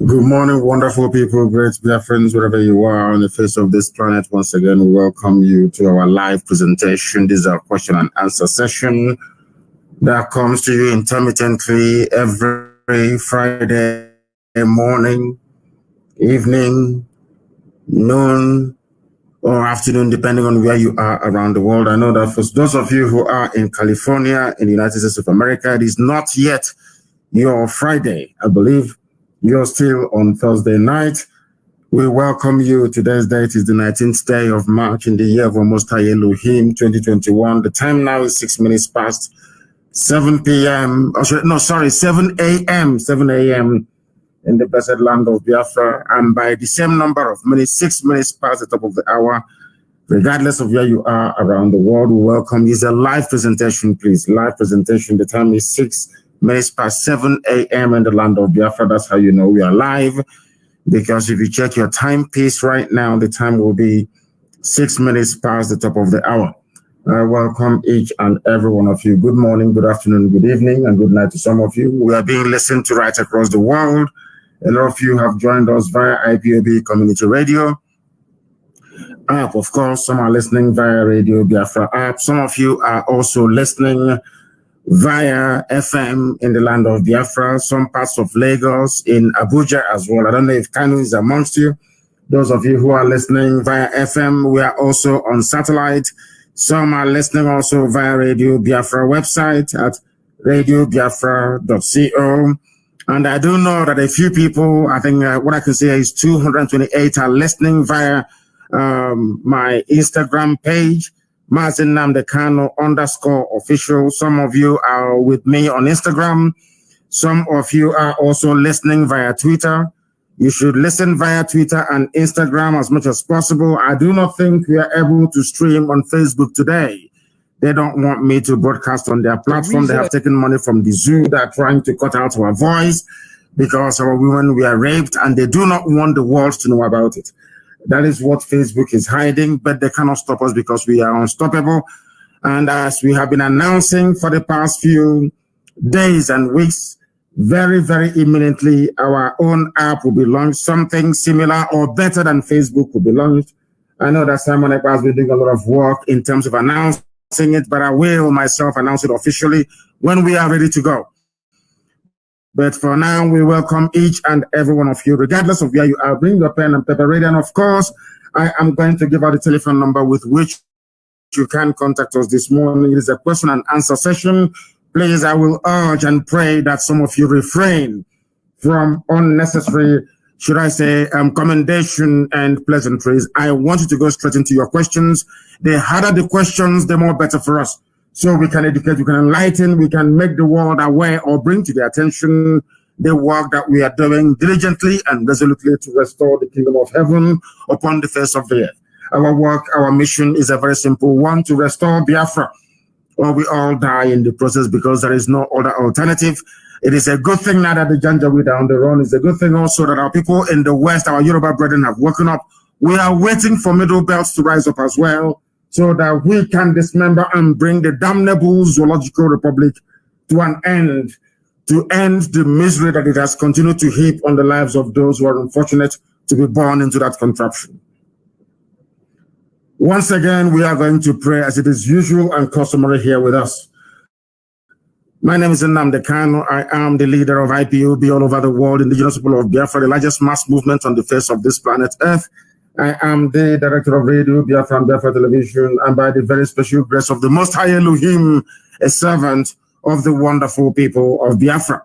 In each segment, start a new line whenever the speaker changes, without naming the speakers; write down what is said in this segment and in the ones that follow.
Good morning, wonderful people, great dear friends, wherever you are on the face of this planet. Once again, we welcome you to our live presentation. This is our question and answer session that comes to you intermittently every Friday morning, evening, noon, or afternoon, depending on where you are around the world. I know that for those of you who are in California, in the United States of America, it is not yet your Friday. I believe you're still on Thursday night. We welcome you. Today's date is the 19th day of March in the year of Most High Elohim 2021. The time now is 6 minutes past 7 p.m. 7 a.m. 7 a.m. in the blessed land of Biafra. And by the same number of minutes, 6 minutes past the top of the hour, regardless of where you are around the world, we welcome you. It's a live presentation, please. Live presentation. The time is 6 minutes past 7 a.m. in the land of Biafra. That's how you know we are live. Because if you check your timepiece right now, the time will be 6 minutes past the top of the hour. I welcome each and every one of you. Good morning, good afternoon, good evening, and good night to some of you. We are being listened to right across the world. A lot of you have joined us via IPOB Community Radio app. Of course, some are listening via Radio Biafra app. Some of you are also listening via FM in the land of Biafra, some parts of Lagos, in Abuja as well. I don't know if Kanu is amongst you. Those of you who are listening via FM, we are also on satellite. Some are listening also via Radio Biafra website at radiobiafra.co. And I do know that a few people, I think what I can say is 228 are listening via my Instagram page, Mazi Nnamdi Kanu _official. Some of you are with me on Instagram. Some of you are also listening via Twitter. You should listen via Twitter and Instagram as much as possible. I do not think we are able to stream on Facebook today. They don't want me to broadcast on their platform. They have taken money from the zoo. They're trying to cut out our voice because our women were raped, and they do not want the world to know about it. That is what Facebook is hiding, but they cannot stop us because we are unstoppable. And as we have been announcing for the past few days and weeks, very, very imminently, our own app will be launched. Something similar or better than Facebook will be launched. I know that Simon Ekpa has been doing a lot of work in terms of announcing it, but I will myself announce it officially when we are ready to go. But for now, we welcome each and every one of you, regardless of where you are. Bring your pen and paper ready. And of course, I am going to give out the telephone number with which you can contact us this morning. It is a question and answer session. Please, I will urge and pray that some of you refrain from unnecessary, should I say, commendation and pleasantries. I want you to go straight into your questions. The harder the questions, the more better for us. So we can educate, we can enlighten, we can make the world aware or bring to their attention the work that we are doing diligently and resolutely to restore the kingdom of heaven upon the face of the earth. Our work, our mission is a very simple one: to restore Biafra, or we all die in the process, because there is no other alternative. It is a good thing now that the Janjaweed are on the run. It's a good thing also that our people in the West, our Yoruba brethren, have woken up. We are waiting for middle belts to rise up as well, so that we can dismember and bring the damnable zoological republic to an end, to end the misery that it has continued to heap on the lives of those who are unfortunate to be born into that contraption. Once again, we are going to pray as it is usual and customary here with us. My name is Nnamdi Kanu. I am the leader of IPOB all over the world, indigenous people of Biafra, the largest mass movement on the face of this planet Earth. I am the director of Radio Biafra and Biafra Television, and by the very special grace of the Most High Elohim, a servant of the wonderful people of Biafra.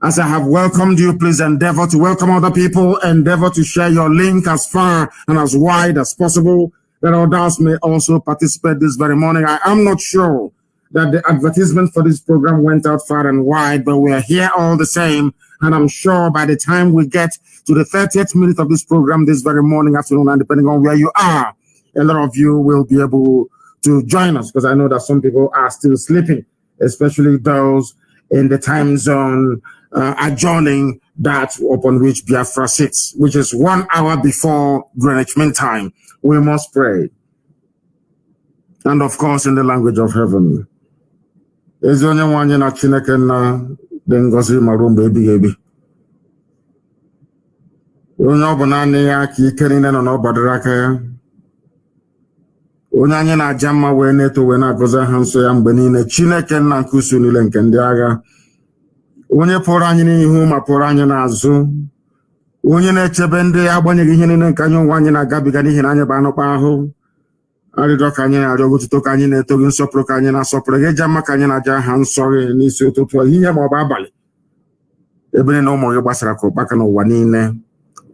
As I have welcomed you, please endeavor to welcome other people, endeavor to share your link as far and as wide as possible, that others may also participate this very morning. I am not sure that the advertisement for this program went out far and wide, but we are here all the same. And I'm sure by the time we get to the 30th minute of this program this very morning, afternoon, and depending on where you are, a lot of you will be able to join us, because I know that some people are still sleeping, especially those in the time zone adjoining that upon which Biafra sits, which is 1 hour before Greenwich Mean Time. We must pray. And of course, in the language of heaven. Ezi onye nwanyị na Chineke na dị ngọzi mara mgbe ebighị ebi. onye ọ bụ naanị ya ka ike niile nọ n'ọbọdịrị aka ya, onye anyị na-aja mma wee na-eto wee na-agọzi aha nsọ ya mgbe niile, Chineke nna nke usu niile nke ndị agha, onye pụrụ anyị n'ihu ma pụrụ anyị n'azụ, onye na-echebe ndị agbanyeghị ihe niile nke anyị onwe anyị na-agabiga n'ihi na anyị bụ anụkpa ahụ. Arịrịọ ka anyị na-arịọ, otuto ka anyị na-eto gị, nsọpụrụ ka anyị na-asọpụrụ gị, ịja mma ka anyị na-aja aha nsọ gị n'isi ụtụtụ, ehihie ma ọ bụ abalị, ebe na ụmụ gị gbasara ka ụkpaka n'ụwa niile,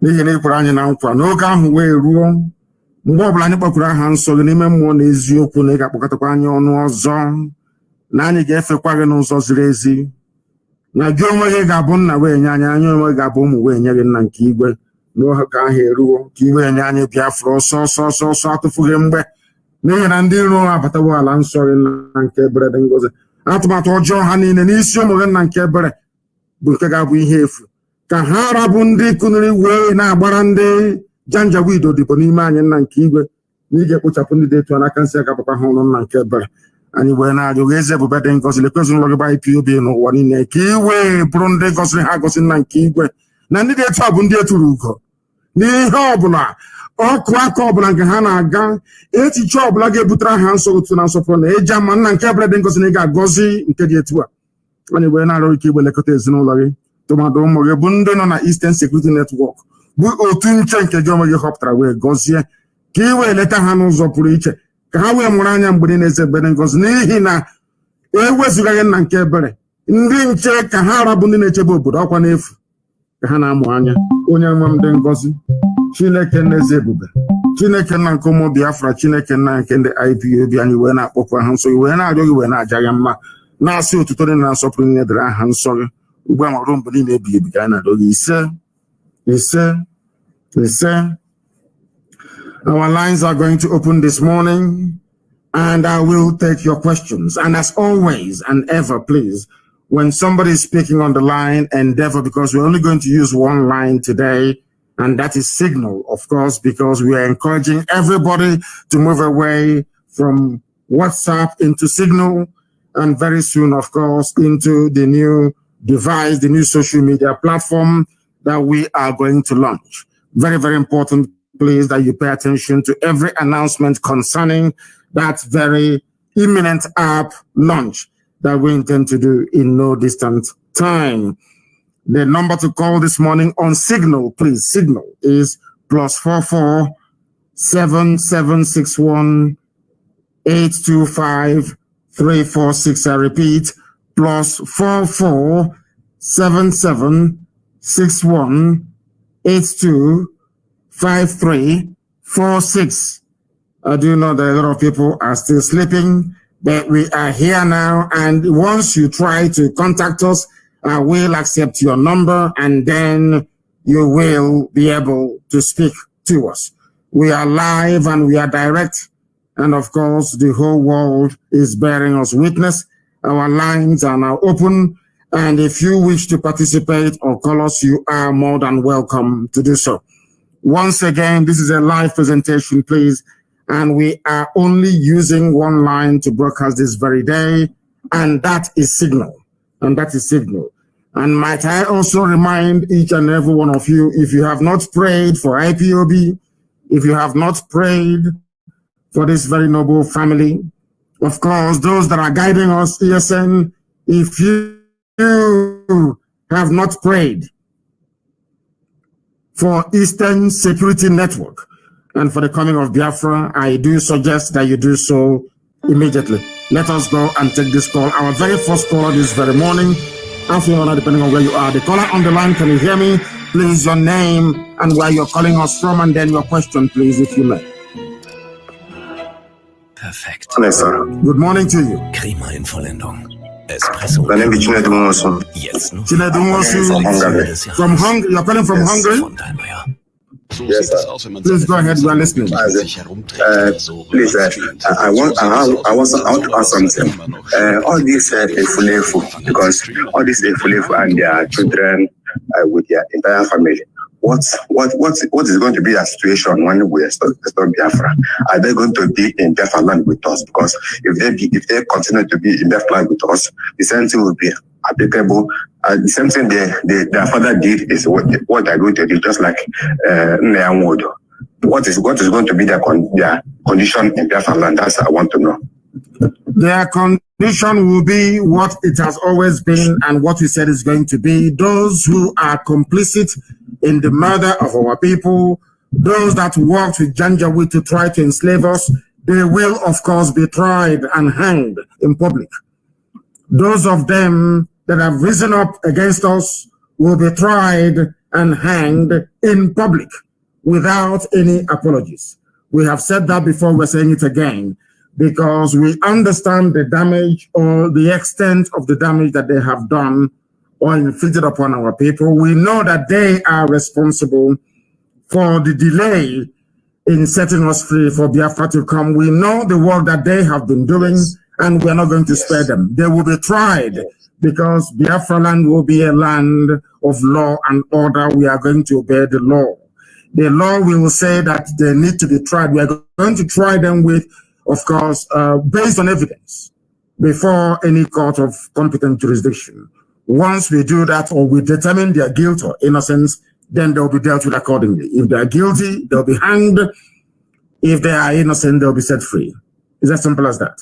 n'ihi na ịkwara anyị na nkwa n'oge ahụ wee ruo mgbe ọbụla anyị kpọkwuru aha nsọ gị n'ime mmụọ na eziokwu, na ị ga-akpọkọtakwa anyị ọnụ ọzọ, na anyị ga-efekwa gị n'ụzọ ziri ezi, na gị onwe gị ga-abụ nna wee nye anyị, anyị onwe gị ga-abụ ụmụ wee nye gị nna nke igwe. N'oge ahụ eruo ka iwe nye anyị Biafra ọsọ ọsọ ọsọ ọsọ, atụfughị mgbe, n'ihi na ndị iro abatawo ala nsọ gị nna nke ebere dị ngọzi. Atụmatụ ọjọọ ha niile n'isi ụmụ gị nna nke ebere bụ nke ga-abụ ihe efu, ka ha rabụ ndị kụniri wee na-agbara ndị janjaweed odibo n'ime anyị nna nke igwe, na ị ga-ekpochapụ ndị dị etu a n'aka nsị agapụkwa ha ụlọ nna nke ebere. Anyị wee na-arịọ gị eze ebube dị ngọzi, lekwa ezinụlọ gị bụ IPOB n'ụwa niile, ka i wee bụrụ ndị gọziri ha agọzi nna nke igwe, na ndị dị etu a bụ ndị eturu ugo n'ihe ọbụla, ọkụ aka ọbụla nke ha na-aga, echiche ọbụla ga-ebutere ha nsọ otu na nsọpụrụ na eji ama nna nke ebere dị ngọzi na ị ga-agọzi nke dị etu a. Anyị wee na-arịọ ike igbe lekọta ezinụlọ gị, tụmadụ ụmụ gị bụ ndị nọ na Eastern Security Network, bụ otu nche nke gị onwe gị họpụtara wee gọzie, ka ị wee leta ha n'ụzọ pụrụ iche, ka ha wee mụrụ anya mgbe niile eze ebere dị ngọzi, n'ihi na ewezụgaghị nna nke ebere, ndị nche ka ha rabụ ndị na-echebe obodo ọkwa n'efu ka ha na-amụ anya. Onye nwe m dị ngọzi, Chineke nna eze ebube, Chineke nna nke ụmụ Biafra, Chineke nna nke ndị IPOB, anyị wee na-akpọkwa ha nsọ gị, wee na-arịọ gị, wee na-aja ya mma, na-asị otuto niile na nsọpụrụ niile dịrị aha nsọ gị ugbu a ma ruo mgbe niile ebighị ebi, ka anyị na-arịọ gị. Ise. Our lines are going to open this morning, and I will take your questions. And as always and ever, please, when somebody is speaking on the line, endeavor, because we're only going to use one line today, and that is Signal, of course, because we are encouraging everybody to move away from WhatsApp into Signal, and very soon, of course, into the new device, the new social media platform that we are going to launch. Very, very important, please, that you pay attention to every announcement concerning that very imminent app launch that we intend to do in no distant time. The number to call this morning on Signal, please, Signal, is +44 7761 825 346. I repeat, +44 7761 82 5346. I do know that a lot of people are still sleeping, but we are here now. And once you try to contact us, I will accept your number, and then you will be able to speak to us. We are live and we are direct. And of course, the whole world is bearing us witness. Our lines are now open. And if you wish to participate or call us, you are more than welcome to do so. Once again, this is a live presentation, please. And we are only using one line to broadcast this very day, and that is Signal. And And might I also remind each and every one of you, if you have not prayed for IPOB, if you have not prayed for this very noble family, of course, those that are guiding us, ESN, if you have not prayed for Eastern Security Network and for the coming of Biafra, I do suggest that you do so immediately. Let us go and take this call. Our very first caller this very morning, afternoon, depending on where you are. The caller on the line, can you hear me? Please, your name and where you're calling us from, and then your question, please, if you may.
Perfekt.
Good morning to you.
Crema in Vollendung. Espresso. Jetzt noch.
From Hungary. You're calling from Hungary?
Yes, sir.
Please go ahead. We are listening.
Please, I want to ask something. All these Efulefu, because all these Efulefu and their children with their entire family, what is going to be the situation when we start Biafra? Are they going to be in Biafra land with us? Because if they continue to be in Biafra land with us, the same thing will be applicable the same thing their father did is what they're going to do, just like Nneamwodo. What is going to be their condition in Biafra land? That's what I want to know.
Their condition will be what it has always been and what we said is going to be. Those who are complicit in the murder of our people, those that worked with Janjaweed to try to enslave us, they will, of course, be tried and hanged in public. Those of them that have risen up against us will be tried and hanged in public without any apologies. We have said that before, we're saying it again, because we understand the damage or the extent of the damage that they have done or inflicted upon our people. We know that they are responsible for the delay in setting us free for Biafra to come. We know the work that they have been doing, and we're not going to spare them. They will be tried because Biafra land will be a land of law and order. We are going to obey the law. The law will say that they need to be tried. We are going to try them with, of course, based on evidence before any court of competent jurisdiction. Once we do that, or we determine their guilt or innocence, then they'll be dealt with accordingly. If they are guilty, they'll be hanged. If they are innocent, they'll be set free. It's as simple as that.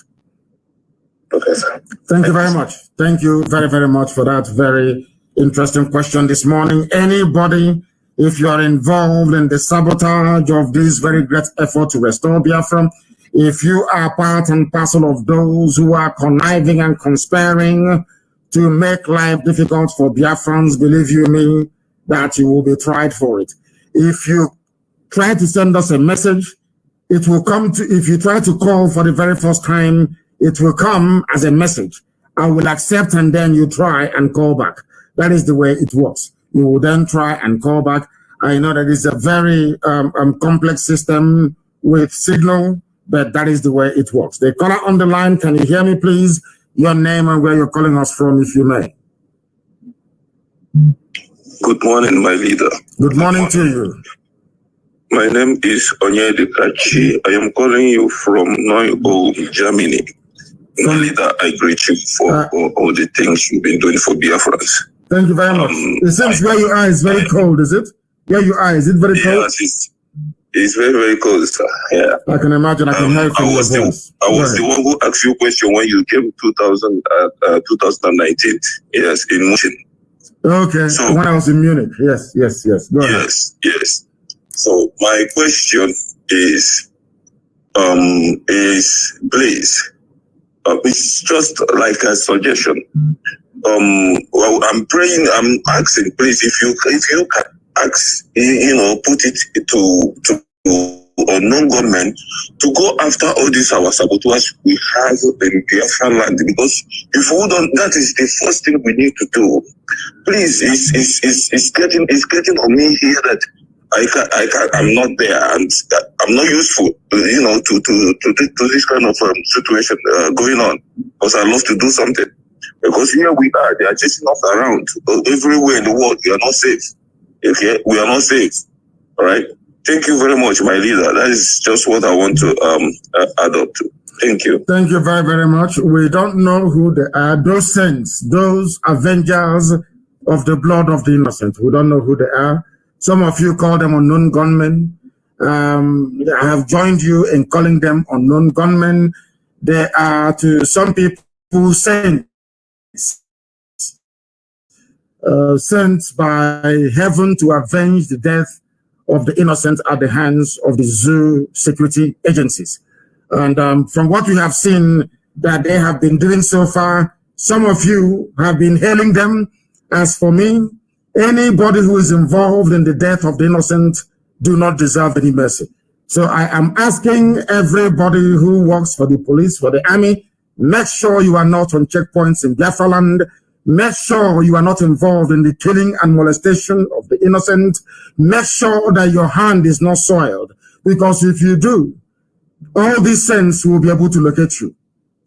Okay, sir.
Thank you very much. Thank you very, very much for that very interesting question this morning. Anybody, if you are involved in the sabotage of this very great effort to restore Biafra, if you are part and parcel of those who are conniving and conspiring to make life difficult for Biafrans, believe you me, that you will be tried for it. If you try to send us a message, it will come to, if you try to call for the very first time, it will come as a message. I will accept, and then you try and call back. That is the way it works. You will then try and call back. I know that it's a very complex system with signal, but that is the way it works. The caller on the line, can you hear me, please? Your name and where you're calling us from, if you may.
Good morning, my leader.
Good morning to you.
My name is Onyedi Kachi. I am calling you from Neu, Germany. My leader, I greet you for all the things you've been doing for Biafrans.
Thank you very much. It seems where you are is very cold, is it? Where you are, is it very cold?
Yes, it's very, very cold, sir. Yeah.
I can imagine. I can hear it from your voice.
I was the one who asked you a question when you came 2019. Yes, in Munich.
Okay, so when I was in Munich. Yes. Go ahead.
Yes. So my question is please, it's just like a suggestion. Well, I'm asking, please, if you can ask, put it to unknown government to go after all these our saboteurs we have in Biafra land, because if we don't, that is the first thing we need to do. Please, it's getting on me here that I'm not there and I'm not useful, to this kind of situation going on, because I love to do something. Because here we are, they are chasing us around everywhere in the world. We are not safe. Okay, we are not safe. All right. Thank you very much, my leader. That is just what I want to add up to. Thank you.
Thank you very, very much. We don't know who they are. Those saints, those avengers of the blood of the innocent. We don't know who they are. Some of you call them unknown gunmen. I have joined you in calling them unknown gunmen. They are, to some people, saints. Sent by heaven to avenge the death of the innocent at the hands of the zoo security agencies. And from what we have seen that they have been doing so far, some of you have been hailing them. As for me, anybody who is involved in the death of the innocent do not deserve any mercy. So I am asking everybody who works for the police, for the army, make sure you are not on checkpoints in Biafra land. Make sure you are not involved in the killing and molestation of the innocent. Make sure that your hand is not soiled, because if you do, all these saints will be able to locate you.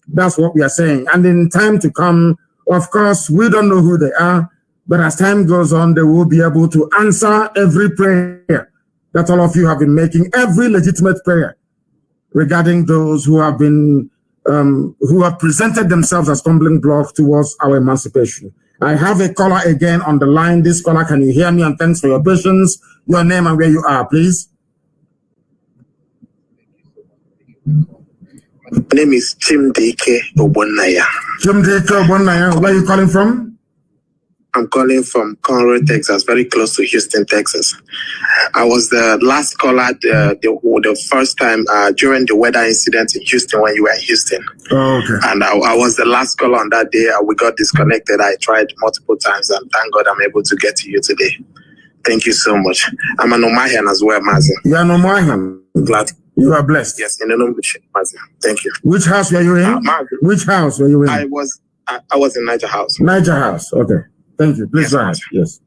That's what we are saying. And in time to come, of course, we don't know who they are, but as time goes on, they will be able to answer every prayer that all of you have been making, every legitimate prayer regarding those who have been who have presented themselves as stumbling blocks towards our emancipation. I have a caller again on the line. This caller, can you hear me? And thanks for your patience. Your name and where you are, please.
My name is Chimdike Obonaya.
Chimdike Obonaya, where are you calling from?
I'm calling from Conroe, Texas, very close to Houston, Texas. I was the last caller the first time during the weather incident in Houston when you were in Houston.
Oh, okay.
And I was the last caller on that day. We got disconnected. I tried multiple times, and thank God I'm able to get to you today. Thank you so much. I'm an Omahian as well, Mazi.
You are an Omahian.
Glad.
You are blessed.
Yes, in the name of Mazi. Thank you.
Which house were you in? Which house were you in?
I was in Niger House.
Niger House. Okay. Thank you. Please go ahead. Yes.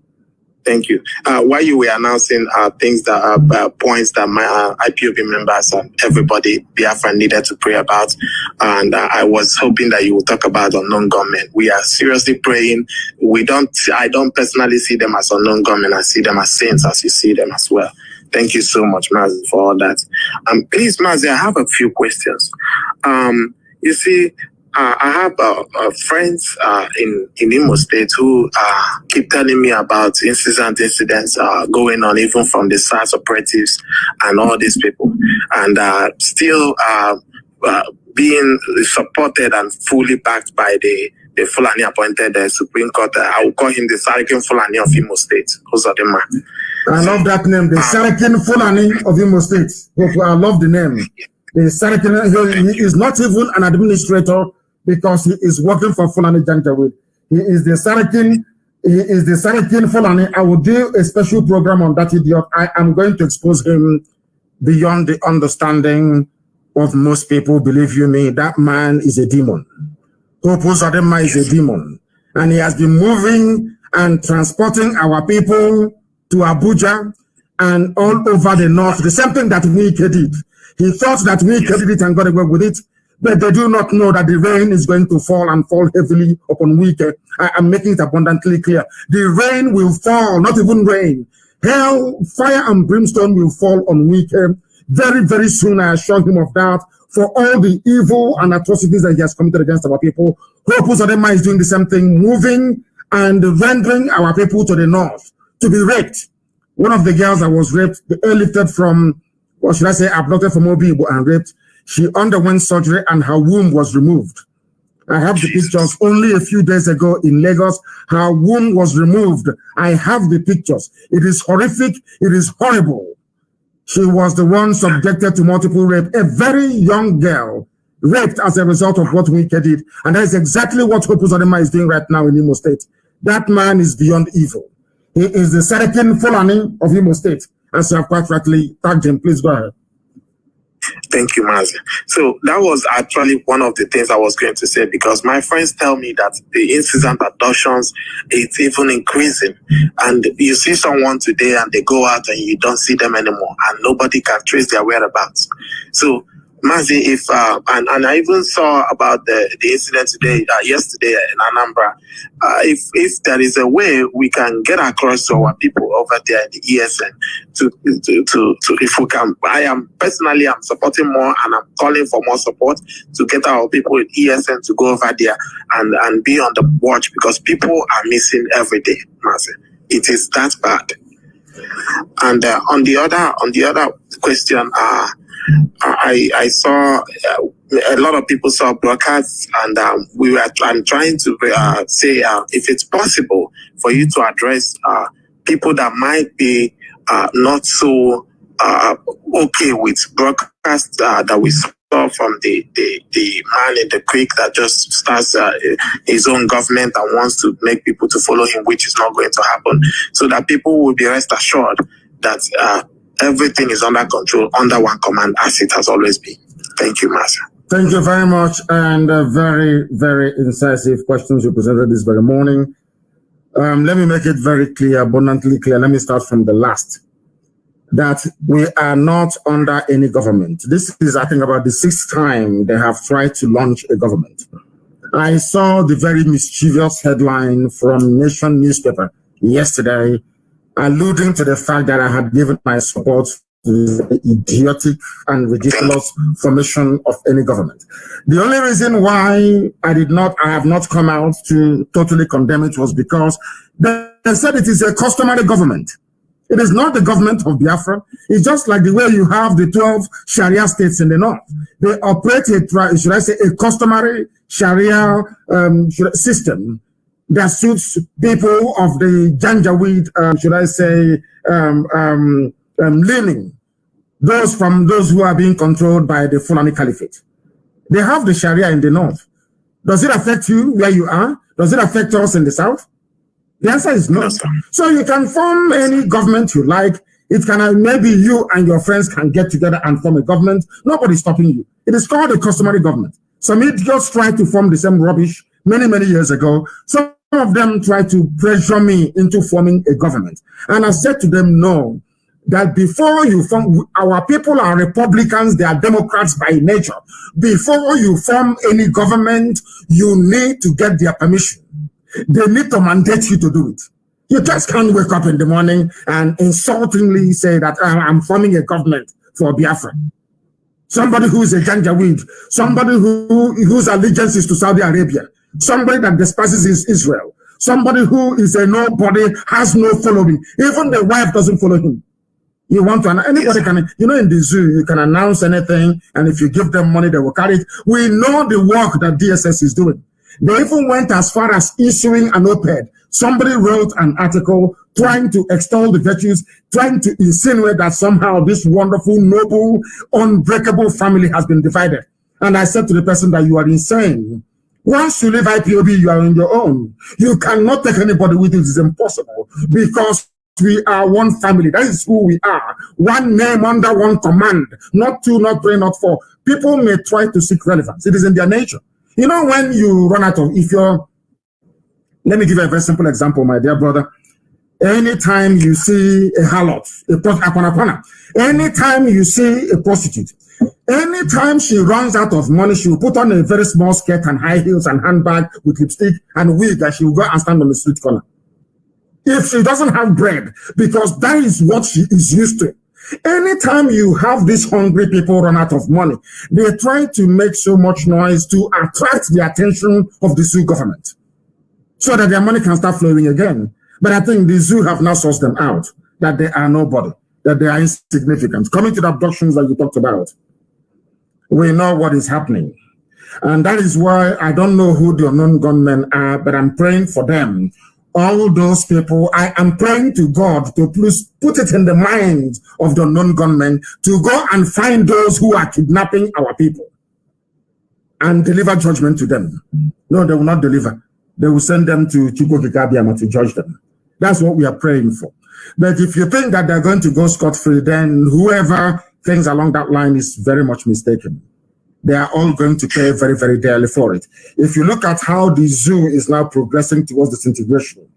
Thank you. While you were announcing things that are points that my IPOB members and everybody Biafra needed to pray about, and I was hoping that you would talk about unknown gunmen. We are seriously praying. I don't personally see them as unknown gunmen. I see them as saints, as you see them as well. Thank you so much, Mazi, for all that. Please, Mazi, I have a few questions. You see, I have friends in Imo State who keep telling me about incidents going on, even from the SARS operatives and all these people, and still being supported and fully backed by the Fulani appointed Supreme Court. I will call him the Sarakin Fulani of Imo State.
I love that name, the Sarakin Fulani of Imo State. I love the name. The Sarakin, he is not even an administrator, because he is working for Fulani Janjaweed. He is the Sarakin Fulani. I will do a special program on that idiot. I am going to expose him beyond the understanding of most people. Believe you me, that man is a demon. Hope Uzodinma is a demon. And he has been moving and transporting our people to Abuja and all over the north. The same thing that Wike did. He thought that Wike did it and got away with it. But they do not know that the rain is going to fall and fall heavily upon Wike. I am making it abundantly clear. The rain will fall, not even rain. Hell, fire and brimstone will fall on Wike. Very, very soon, I assure him of that. For all the evil and atrocities that he has committed against our people, Hope Uzodinma is doing the same thing, moving and rendering our people to the north to be raped. One of the girls that was raped, airlifted from, what should I say, abducted from Obibo and raped, she underwent surgery and her womb was removed. I have the pictures only a few days ago in Lagos. Her womb was removed. I have the pictures. It is horrific. It is horrible. She was the one subjected to multiple rape. A very young girl raped as a result of what Wike did. And that is exactly what Hope Uzodinma is doing right now in Imo State. That man is beyond evil. He is the Sarakin Fulani of Imo State. As you have quite rightly tagged him. Please go ahead.
Thank you, Mazi. So that was actually one of the things I was going to say, because my friends tell me that the incident abductions, it's even increasing. And you see someone today and they go out and you don't see them anymore and nobody can trace their whereabouts. So Mazi, if and I even saw about the incident today, yesterday in Anambra. If there is a way we can get across to our people over there in the ESN to if we can, I'm supporting more and I'm calling for more support to get our people in ESN to go over there and be on the watch, because people are missing every day, Mazi. It is that bad. And on the other question, I saw a lot of people saw broadcasts, and I'm trying to say if it's possible for you to address people that might be not so okay with broadcasts that we saw from the man in the creek that just starts his own government and wants to make people to follow him, which is not going to happen, so that people will be rest assured that everything is under control, under one command, as it has always been. Thank you, Master.
Thank you very much, and very, very incisive questions you presented this very morning. Let me make it very clear, abundantly clear. Let me start from the last. That we are not under any government. This is, I think, about the 6th time they have tried to launch a government. I saw the very mischievous headline from Nation newspaper yesterday, alluding to the fact that I had given my support idiotic and ridiculous formation of any government. The only reason why I have not come out to totally condemn it was because they said it is a customary government. It is not the government of Biafra. It's just like the way you have the 12 Sharia states in the north. They operate a customary Sharia system that suits people of the Janjaweed, leaning. Those who are being controlled by the Fulani Caliphate. They have the Sharia in the north. Does it affect you where you are? Does it affect us in the south? The answer is no. So you can form any government you like. It can maybe you and your friends can get together and form a government. Nobody's stopping you. It is called a customary government. Some idiots tried to form the same rubbish many years ago. Some of them tried to pressure me into forming a government. And I said to them, no, that before you form, our people are Republicans, they are Democrats by nature. Before you form any government, you need to get their permission. They need to mandate you to do it. You just can't wake up in the morning and insultingly say that I'm forming a government for Biafra. Somebody who is a Janjaweed, somebody whose allegiance is to Saudi Arabia, somebody that despises Israel, somebody who is a nobody, has no following. Even the wife doesn't follow him. You want to, anybody can, in the zoo, you can announce anything, and if you give them money, they will carry it. We know the work that DSS is doing. They even went as far as issuing an op-ed. Somebody wrote an article trying to extol the virtues, trying to insinuate that somehow this wonderful, noble, unbreakable family has been divided. And I said to the person that you are insane. Once you leave IPOB, you are on your own. You cannot take anybody with you. It is impossible because we are one family. That is who we are. One name under one command. Not two, not three, not four. People may try to seek relevance. It is in their nature. When you run out of, let me give you a very simple example, my dear brother. Anytime you see a harlot, anytime you see a prostitute, anytime she runs out of money, she will put on a very small skirt and high heels and handbag with lipstick and wig, and she will go and stand on the street corner. If she doesn't have bread, because that is what she is used to. Anytime you have these hungry people run out of money, they try to make so much noise to attract the attention of the zoo government so that their money can start flowing again. But I think the zoo have now sourced them out, that they are nobody, that they are insignificant. Coming to the abductions that you talked about, we know what is happening. And that is why I don't know who the unknown gunmen are, but I'm praying for them. All those people, I am praying to God to please put it in the minds of the unknown gunmen to go and find those who are kidnapping our people and deliver judgment to them. No, they will not deliver. They will send them to Chukwu to judge them. That's what we are praying for. But if you think that they're going to go scot-free, then whoever thinks along that line is very much mistaken. They are all going to pay very, very dearly for it. If you look at how the zoo is now progressing towards disintegration,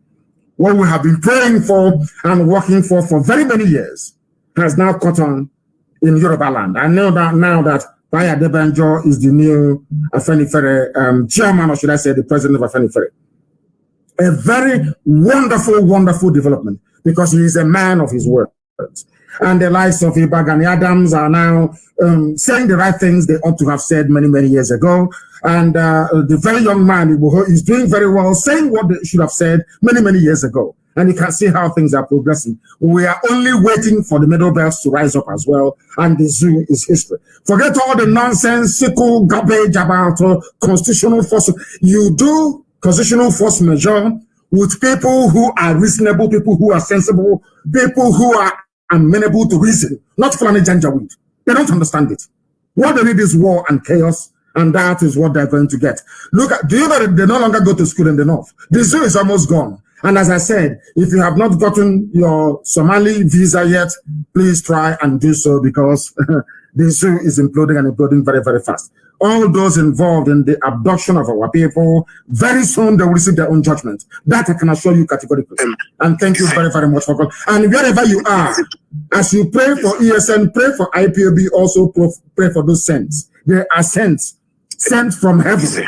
what we have been praying for and working for very many years has now caught on in Yoruba land. I know that now that Baya Debanjo is the new Afenifere chairman, or should I say the president of Afenifere. A very wonderful, wonderful development because he is a man of his words. And the likes of Ibagani Adams are now saying the right things they ought to have said many, many years ago. And the very young man is doing very well, saying what they should have said many, many years ago. And you can see how things are progressing. We are only waiting for the middle belts to rise up as well. And the zoo is history. Forget all the nonsensical garbage about constitutional force. You do constitutional force measure with people who are reasonable, people who are sensible, people who are amenable to reason, not Fulani Janjaweed. They don't understand it. What they need is war and chaos, and that is what they're going to get. Look at, do you know that they no longer go to school in the north? The zoo is almost gone. And as I said, if you have not gotten your Somali visa yet, please try and do so because the zoo is imploding and imploding very, very fast. All those involved in the abduction of our people, very soon they will receive their own judgment. That I can assure you categorically. And thank you very, very much for calling. And wherever you are, as you pray for ESN, pray for IPOB, also pray for those saints. They are saints, sent from heaven.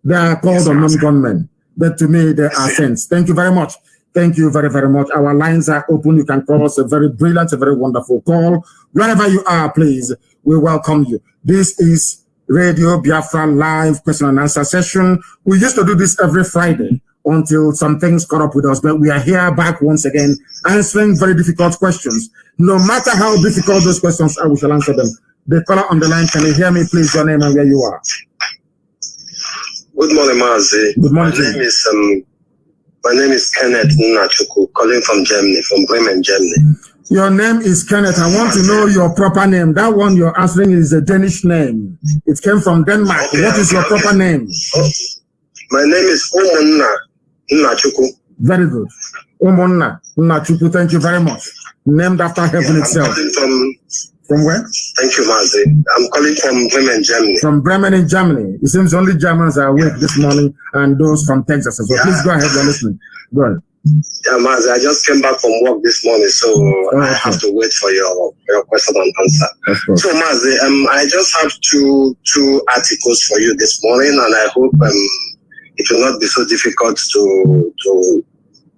They are called unknown gunmen. But to me, they are saints. Thank you very much. Thank you very, very much. Our lines are open. You can call us a very brilliant, a very wonderful call. Wherever you are, please, we welcome you. This is Radio Biafra Live question and answer session. We used to do this every Friday until some things caught up with us, but we are here back once again answering very difficult questions. No matter how difficult those questions are, we shall answer them. The caller on the line, can you hear me, please? Your name and where you are.
Good morning, Mazi.
Good morning.
My name is Kenneth Nnachuku, calling from Germany, from Bremen, Germany.
Your name is Kenneth. I want to know your proper name. That one you're answering is a Danish name. It came from Denmark.
Okay,
what is your proper name?
Oh, my name is Umunna Nnachuku.
Very good. Umunna Nnachuku, thank you very much. Named after heaven itself. From where?
Thank you, Mazi. I'm calling from Bremen, Germany.
From Bremen in Germany. It seems only Germans are awake this morning and those from Texas as well. Please go ahead, you're listening. Go ahead.
Yeah, Mazi, I just came back from work this morning, so I have to wait for your question and answer. So, Mazi, I just have two articles for you this morning, and I hope it will not be so difficult to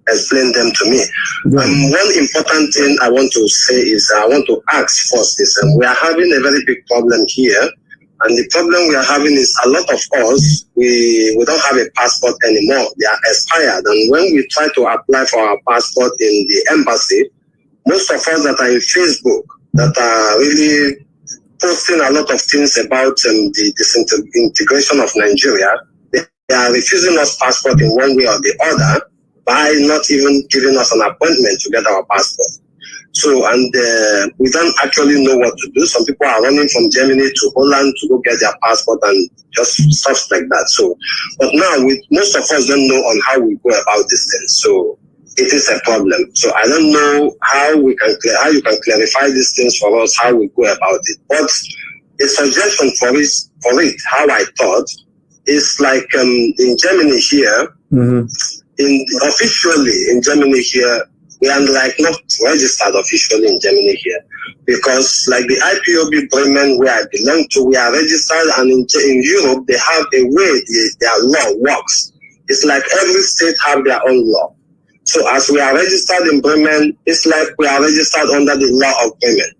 explain them to me. One important thing I want to say is, I want to ask first is, we are having a very big problem here. And the problem we are having is a lot of us, we don't have a passport anymore. They are expired. And when we try to apply for our passport in the embassy, most of us that are in Facebook, that are really posting a lot of things about the disintegration of Nigeria, they are refusing us passport in one way or the other by not even giving us an appointment to get our passport. So, and we don't actually know what to do. Some people are running from Germany to Holland to go get their passport and just stuff like that. So, but now most of us don't know on how we go about this thing. So, it is a problem. So, I don't know how you can clarify these things for us, how we go about it. But a suggestion for it, how I thought, is like in Germany here, officially in Germany here, we are like not registered officially in Germany here, because like the IPOB Bremen where I belong to, we are registered, and in Europe they have a way their law works. It's like every state have their own law. So as we are registered in Bremen, it's like we are registered under the law of Bremen.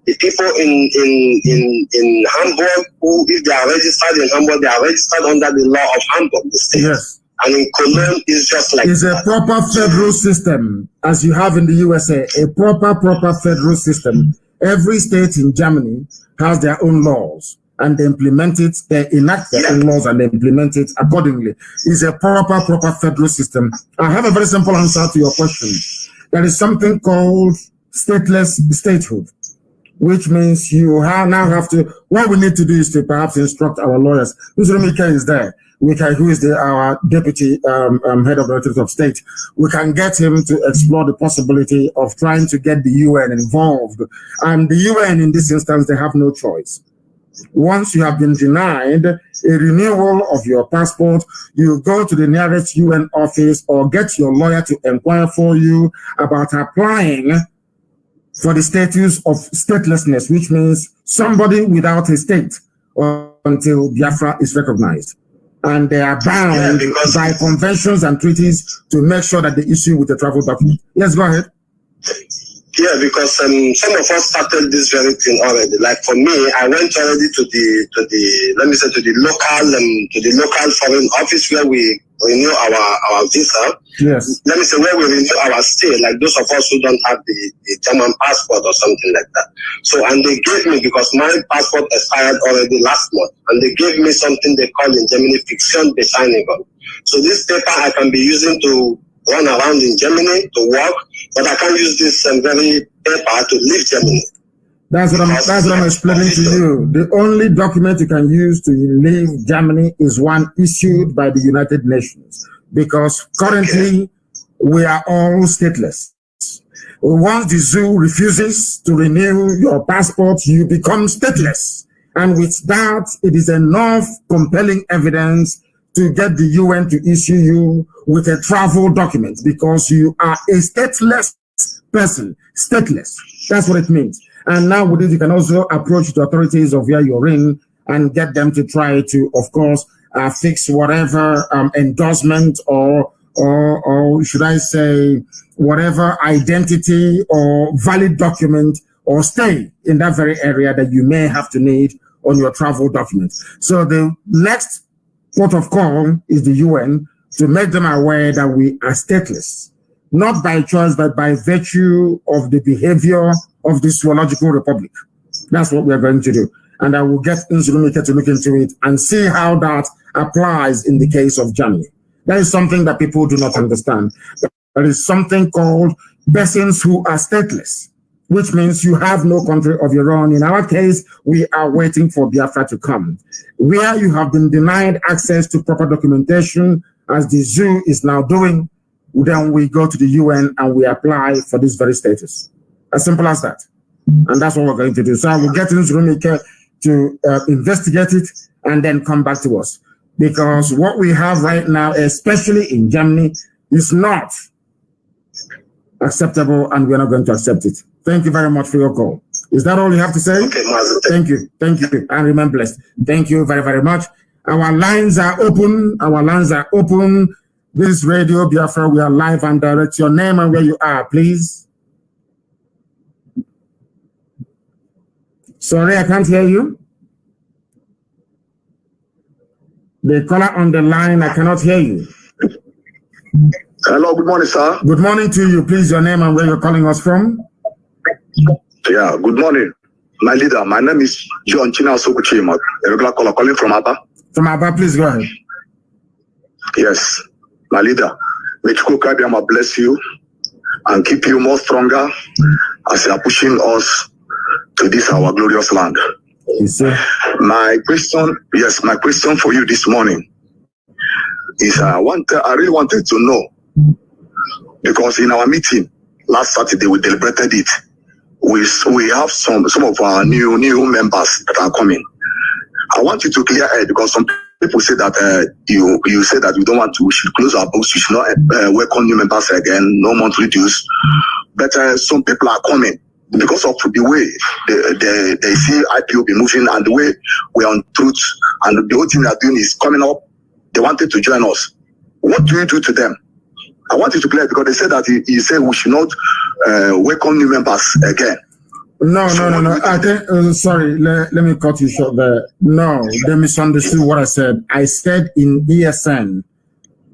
The people in Hamburg, who if they are registered in Hamburg, they are registered under the law of Hamburg, the state. Yes. And in Cologne, it's just like
it's a proper federal system, as you have in the USA, a proper federal system. Every state in Germany has their own laws, and they implement it, they enact their own laws, and they implement it accordingly. It's a proper federal system. I have a very simple answer to your question. There is something called stateless statehood, which means you now have to, what we need to do is to perhaps instruct our lawyers. Mr. Mika is there. Who is our deputy head of the Directorate of State. We can get him to explore the possibility of trying to get the UN involved. And the UN, in this instance, they have no choice. Once you have been denied a renewal of your passport, you go to the nearest UN office or get your lawyer to inquire for you about applying for the status of statelessness, which means somebody without a state until Biafra is recognized. And they are bound by conventions and treaties to make sure that they issue with a travel document. Yes, go ahead.
Yeah, because some of us started this very thing already. Like for me, I went already to the local foreign office where we renew our visa.
Yes.
Let me say where we renew our stay, like those of us who don't have the German passport or something like that. So, and they gave me, because my passport expired already last month, and they gave me something they call in Germany Fiktion Bescheinigung. So this paper I can be using to run around in Germany to work, but I can't use this very paper to leave Germany.
That's what I'm explaining to you. The only document you can use to leave Germany is one issued by the United Nations, because currently we are all stateless. Once the zoo refuses to renew your passport, you become stateless. And with that, it is enough compelling evidence to get the UN to issue you with a travel document, because you are a stateless person. Stateless. That's what it means. And now with it, you can also approach the authorities of where you're in and get them to try to, of course, fix whatever endorsement or or should I say, whatever identity or valid document or stay in that very area that you may have to need on your travel document. So the next port of call is the UN to make them aware that we are stateless, not by choice, but by virtue of the behavior of this zoological republic. That's what we're going to do. And I will get Nzulumike to look into it and see how that applies in the case of Germany. That is something that people do not understand. There is something called persons who are stateless, which means you have no country of your own. In our case, we are waiting for Biafra to come. Where you have been denied access to proper documentation, as the zoo is now doing, then we go to the UN and we apply for this very status. As simple as that. And that's what we're going to do. So I will get Nzulumike to investigate it and then come back to us. Because what we have right now, especially in Germany, is not acceptable, and we're not going to accept it. Thank you very much for your call. Is that all you have to say?
Okay, Mazi.
Thank you. Thank you. And remain blessed. Thank you very, very much. Our lines are open. Our lines are open. This is Radio Biafra. We are live and direct. Your name and where you are, please. Sorry, I can't hear you. The caller on the line, I cannot hear you.
Hello, good morning, sir.
Good morning to you. Please, your name and where you're calling us from.
Yeah, good morning. My leader, my name is John China Sokuchima, a regular caller calling from Abba.
From Abba, please go ahead.
Yes, my leader. May Chukwu bless you and keep you more stronger as you are pushing us to this our glorious land.
Yes, sir.
My question for you this morning is I really wanted to know, because in our meeting last Saturday we deliberated it. We have some of our new members that are coming. I want you to clear air, because some people say that you say that we should close our books, we should not welcome new members again, no monthly dues. But some people are coming because of the way they see IPO be moving and the way we are on truth, and the whole thing they are doing is coming up. They wanted to join us. What do you do to them? I want you to clear, because they said that he said we should not welcome new members again.
No. I think, sorry, let me cut you short there. No, they misunderstood what I said. I said in ESN,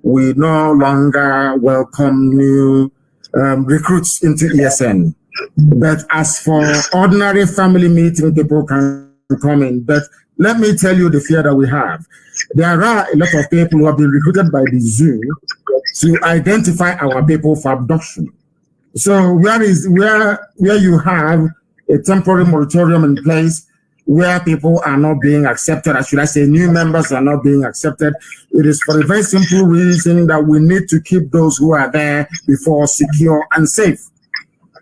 we no longer welcome new recruits into ESN. But as for ordinary family meeting, people can come in. But let me tell you the fear that we have. There are a lot of people who have been recruited by the zoo to identify our people for abduction. So where you have a temporary moratorium in place where people are not being accepted, or should I say new members are not being accepted, it is for a very simple reason that we need to keep those who are there before secure and safe.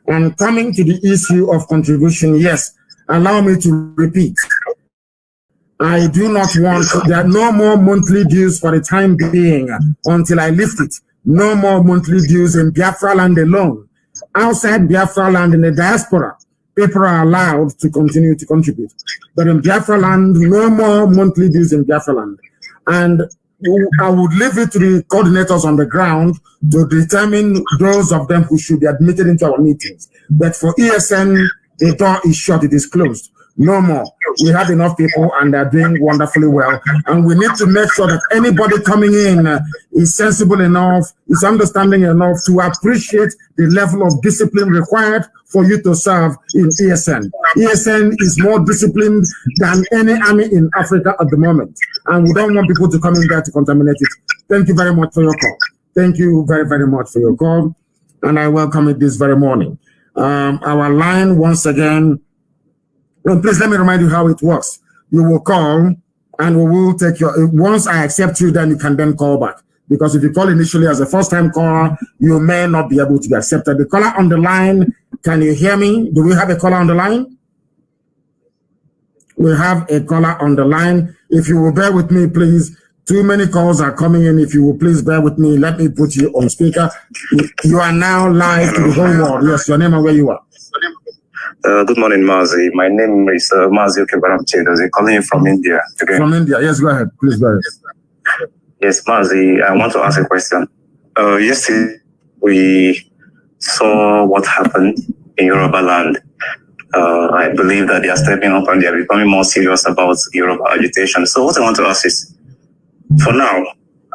And coming to the issue of contribution, yes, allow me to repeat. I do not want, there are no more monthly dues for the time being until I lift it. No more monthly dues in Biafra land alone. Outside Biafra land in the diaspora, people are allowed to continue to contribute. But in Biafra land, no more monthly dues in Biafra land. And I would leave it to the coordinators on the ground to determine those of them who should be admitted into our meetings. But for ESN, the door is shut, it is closed. No more. We have enough people and they're doing wonderfully well. And we need to make sure that anybody coming in is sensible enough, is understanding enough to appreciate the level of discipline required for you to serve in ESN. ESN is more disciplined than any army in Africa at the moment. And we don't want people to come in there to contaminate it. Thank you very much for your call. Thank you very, very much for your call. And I welcome it this very morning. Our line, once again, and please let me remind you how it works. You will call and we will take your, once I accept you, then you can then call back. Because if you call initially as a first-time caller, you may not be able to be accepted. The caller on the line, can you hear me? Do we have a caller on the line? We have a caller on the line. If you will bear with me, please. Too many calls are coming in. If you will please bear with me, let me put you on speaker. You are now live to the whole world. Yes, your name and where you are.
Good morning, Mazi. My name is Mazi Nnamdi. I'm calling you from India. Okay?
From India. Yes, go ahead. Please go ahead.
Yes, Mazi, I want to ask a question. Yesterday, we saw what happened in Yoruba land. I believe that they are stepping up and they are becoming more serious about Yoruba agitation. So what I want to ask is, for now,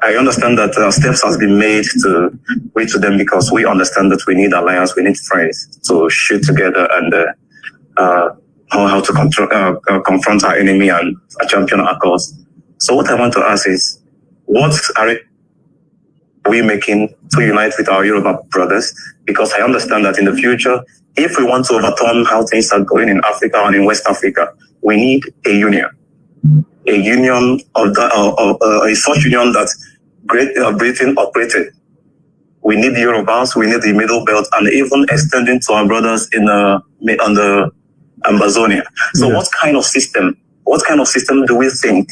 I understand that steps has been made to wait to them because we understand that we need alliance, we need friends to shoot together and how to confront our enemy and champion our cause. So what I want to ask is, what are we making to unite with our Yoruba brothers? Because I understand that in the future, if we want to overturn how things are going in Africa and in West Africa, we need a union of a such union that Great Britain operated. We need the Yorubas, we need the Middle Belt, and even extending to our brothers on the Amazonia. So what kind of system do we think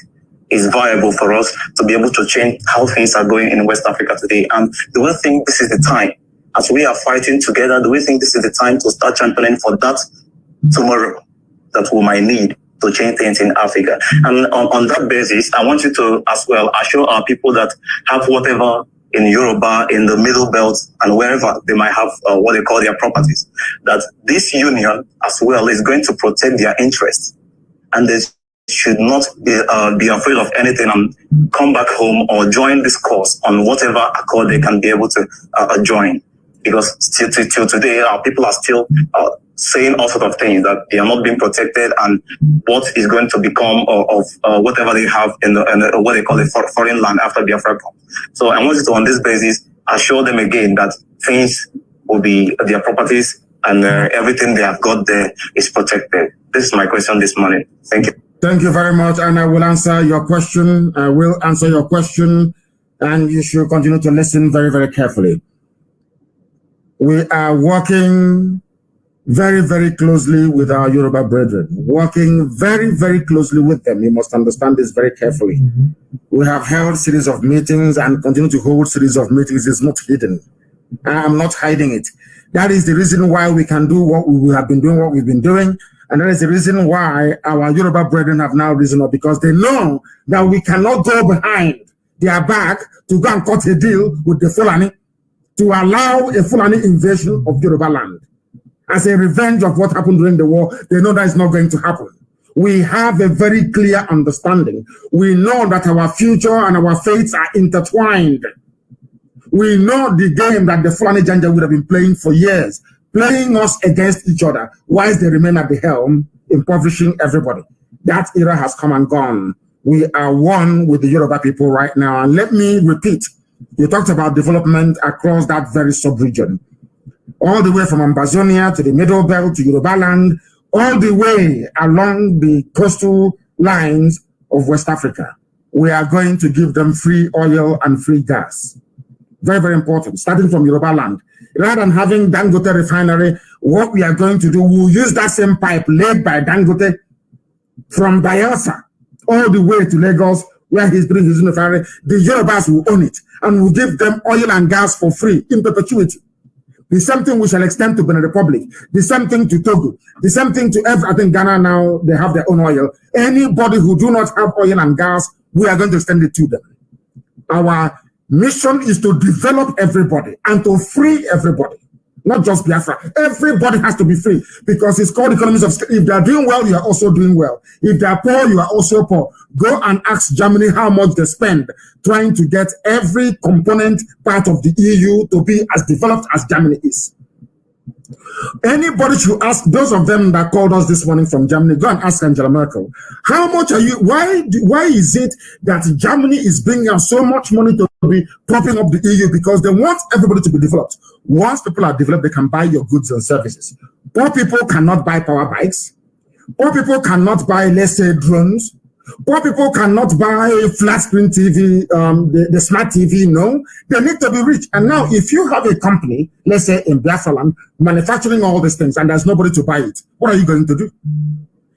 is viable for us to be able to change how things are going in West Africa today? And do we think this is the time, as we are fighting together, do we think this is the time to start championing for that tomorrow that we might need to change things in Africa? And on that basis, I want you to as well assure our people that have whatever in Yoruba, in the Middle Belt, and wherever they might have what they call their properties, that this union as well is going to protect their interests. And they should not be afraid of anything and come back home or join this cause on whatever accord they can be able to join. Because till today, our people are still saying all sorts of things, that they are not being protected, and what is going to become of whatever they have in what they call a foreign land after Biafra comes. So I want you to, on this basis, assure them again that things will be, their properties and everything they have got there is protected. This is my question this morning. Thank you.
Thank you very much, and I will answer your question. I will answer your question, and you should continue to listen very, very carefully. We are working very, very closely with our Yoruba brethren, working very, very closely with them. You must understand this very carefully. We have held series of meetings and continue to hold series of meetings. It's not hidden. I am not hiding it. That is the reason why we can do what we have been doing, what we've been doing. And that is the reason why our Yoruba brethren have now risen up, because they know that we cannot go behind their back to go and cut a deal with the Fulani to allow a Fulani invasion of Yoruba land. As a revenge of what happened during the war, they know that is not going to happen. We have a very clear understanding. We know that our future and our fates are intertwined. We know the game that the Fulani Janja would have been playing for years, playing us against each other, whilst they remain at the helm, impoverishing everybody. That era has come and gone. We are one with the Yoruba people right now. And let me repeat, you talked about development across that very sub-region, all the way from Amazonia to the Middle Belt to Yoruba land, all the way along the coastal lines of West Africa. We are going to give them free oil and free gas. Very, very important, starting from Yoruba land. Rather than having Dangote refinery, what we are going to do, we'll use that same pipe laid by Dangote from Bayelsa all the way to Lagos, where he's doing his refinery. The Yorubas will own it, and we'll give them oil and gas for free in perpetuity. The same thing we shall extend to Benin Republic. The same thing to Togo. The same thing to I think Ghana now, they have their own oil. Anybody who do not have oil and gas, we are going to extend it to them. Our mission is to develop everybody and to free everybody, not just Biafra. Everybody has to be free, because it's called economies of scale. If they are doing well, you are also doing well. If they are poor, you are also poor. Go and ask Germany how much they spend trying to get every component part of the EU to be as developed as Germany is. Anybody should ask, those of them that called us this morning from Germany, go and ask Angela Merkel, how much are you, why is it that Germany is bringing us so much money to be propping up the EU? Because they want everybody to be developed. Once people are developed, they can buy your goods and services. Poor people cannot buy power bikes. Poor people cannot buy, let's say, drones. Poor people cannot buy flat screen TV, the smart TV. No, they need to be rich. And now, if you have a company, let's say in Biafra land, manufacturing all these things, and there's nobody to buy it, what are you going to do?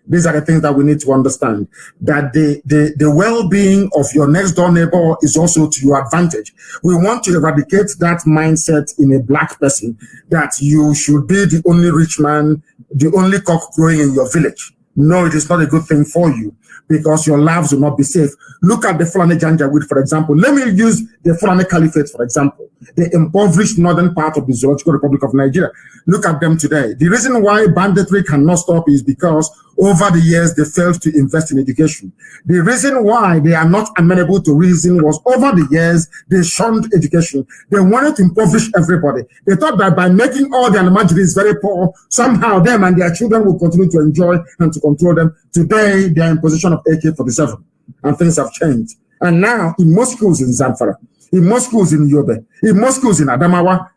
These are the things that we need to understand, that the well-being of your next door neighbor is also to your advantage. We want to eradicate that mindset in a black person, that you should be the only rich man, the only cock growing in your village. No, it is not a good thing for you. because your lives will not be safe. Look at the Fulani Janjaweed, for example. Let me use the Fulani Caliphate, for example, the impoverished northern part of the Zoological Republic of Nigeria. Look at them today. The reason why banditry cannot stop is because over the years they failed to invest in education. The reason why they are not amenable to reason was over the years they shunned education. They wanted to impoverish everybody. They thought that by making all their Nigerians very poor, somehow them and their children will continue to enjoy and to control them. Today they are in possession of AK-47 and things have changed. And now in most schools in Zamfara, in most schools in Yobe, in most schools in Adamawa,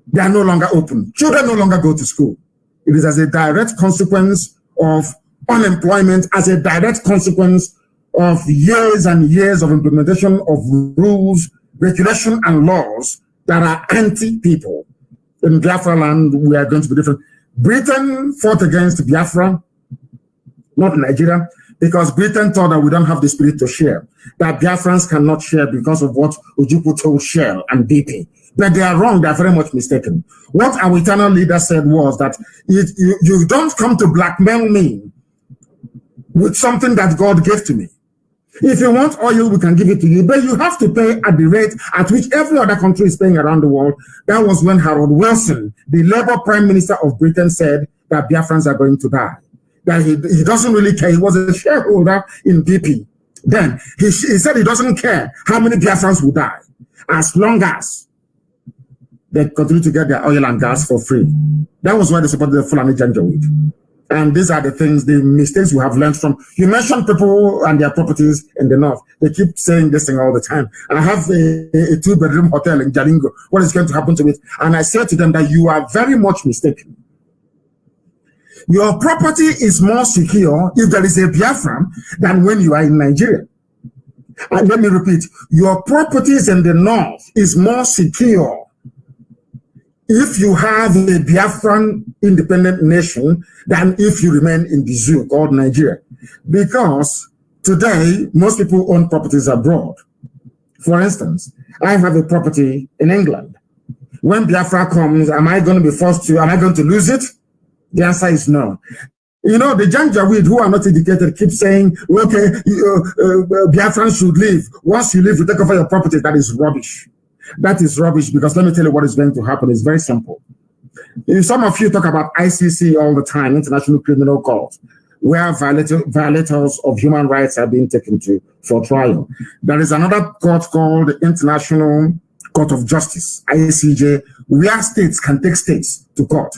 they are no longer open. Children no longer go to school. It is as a direct consequence of unemployment, as a direct consequence of years and years of implementation of rules, regulation, and laws that are anti-people. In Biafra land, we are going to be different. Britain fought against Biafra, not Nigeria, because Britain thought that we don't have the spirit to share, that Biafrans cannot share because of what Ojukwu told Shell and BP. But they are wrong, they are very much mistaken. What our eternal leader said was that you don't come to blackmail me with something that God gave to me. If you want oil, we can give it to you, but you have to pay at the rate at which every other country is paying around the world. That was when Harold Wilson, the Labour Prime Minister of Britain, said that Biafrans are going to die. That he doesn't really care. He was a shareholder in BP. Then he said he doesn't care how many Biafrans will die, as long as they continue to get their oil and gas for free. That was why they supported the Fulani Janjaweed. And these are the things, the mistakes we have learned from. You mentioned people and their properties in the north. They keep saying this thing all the time. And I have a two-bedroom hotel in Jalingo. What is going to happen to it? And I said to them that you are very much mistaken. Your property is more secure if there is a Biafran than when you are in Nigeria. And let me repeat, your properties in the north is more secure if you have a Biafran independent nation than if you remain in the zoo called Nigeria. Because today, most people own properties abroad. For instance, I have a property in England. When Biafra comes, am I going to lose it? The answer is no. You know, the Janjaweed who are not educated keep saying, okay, Biafrans should leave. Once you leave, you take over your property. That is rubbish. That is rubbish, because let me tell you what is going to happen. It's very simple. Some of you talk about ICC all the time, International Criminal Court, where violators of human rights are being taken to for trial. There is another court called the International Court of Justice, ICJ, where states can take states to court.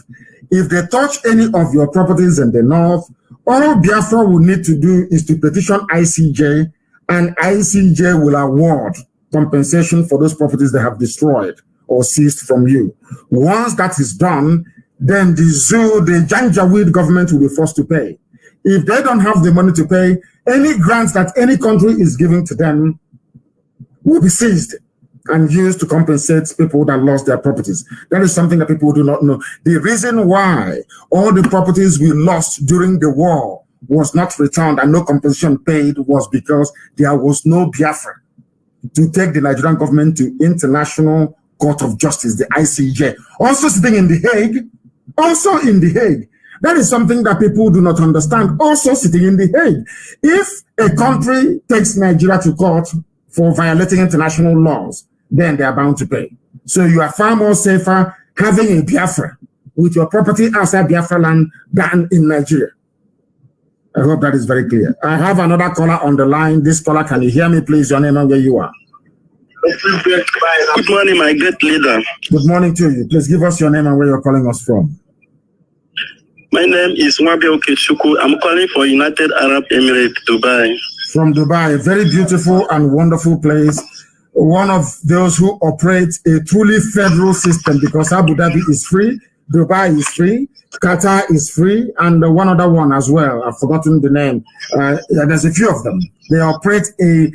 If they touch any of your properties in the north, all Biafra will need to do is to petition ICJ, and ICJ will award compensation for those properties they have destroyed or seized from you. Once that is done, then the Janjaweed government will be forced to pay. If they don't have the money to pay, any grants that any country is giving to them will be seized and used to compensate people that lost their properties. That is something that people do not know. The reason why all the properties we lost during the war was not returned and no compensation paid was because there was no Biafra to take the Nigerian government to International Court of Justice, the ICJ. Also sitting in The Hague. Also in The Hague. That is something that people do not understand. Also sitting in The Hague. If a country takes Nigeria to court for violating international laws, then they are bound to pay. So you are far more safer having a Biafra with your property outside Biafra land than in Nigeria. I hope that is very clear. I have another caller on the line. This caller, can you hear me, please? Your name and where you are.
Good morning, my great leader.
Good morning to you. Please give us your name and where you're calling us from.
My name is Mwabe Okechukwu. I'm calling for United Arab Emirates, Dubai.
From Dubai, a very beautiful and wonderful place. One of those who operate a truly federal system, because Abu Dhabi is free, Dubai is free, Qatar is free, and one other one as well. I've forgotten the name. There's a few of them. They operate a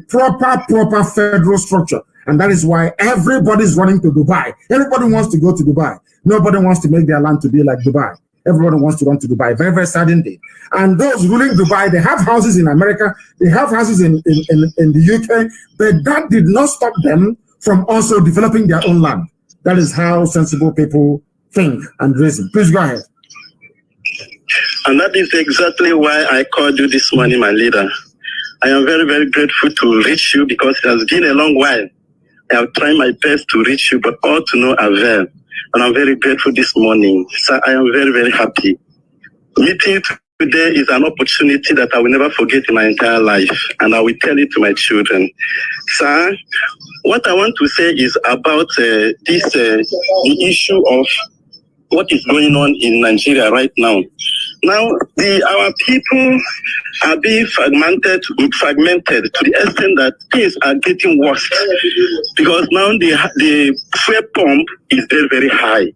proper federal structure. And that is why everybody's running to Dubai. Everybody wants to go to Dubai. Nobody wants to make their land to be like Dubai. Everybody wants to run to Dubai. Very, very sad indeed. And those ruling Dubai, they have houses in America. They have houses in the UK. But that did not stop them from also developing their own land. That is how sensible people think and reason. Please go ahead.
And that is exactly why I called you this morning, my leader. I am very, very grateful to reach you because it has been a long while. I have tried my best to reach you, but all to no avail. And I'm very grateful this morning. Sir, I am very, very happy. Meeting today is an opportunity that I will never forget in my entire life, and I will tell it to my children. Sir, what I want to say is about the issue of what is going on in Nigeria right now. Now, our people are being fragmented to the extent that things are getting worse because now the fuel pump is very, very high.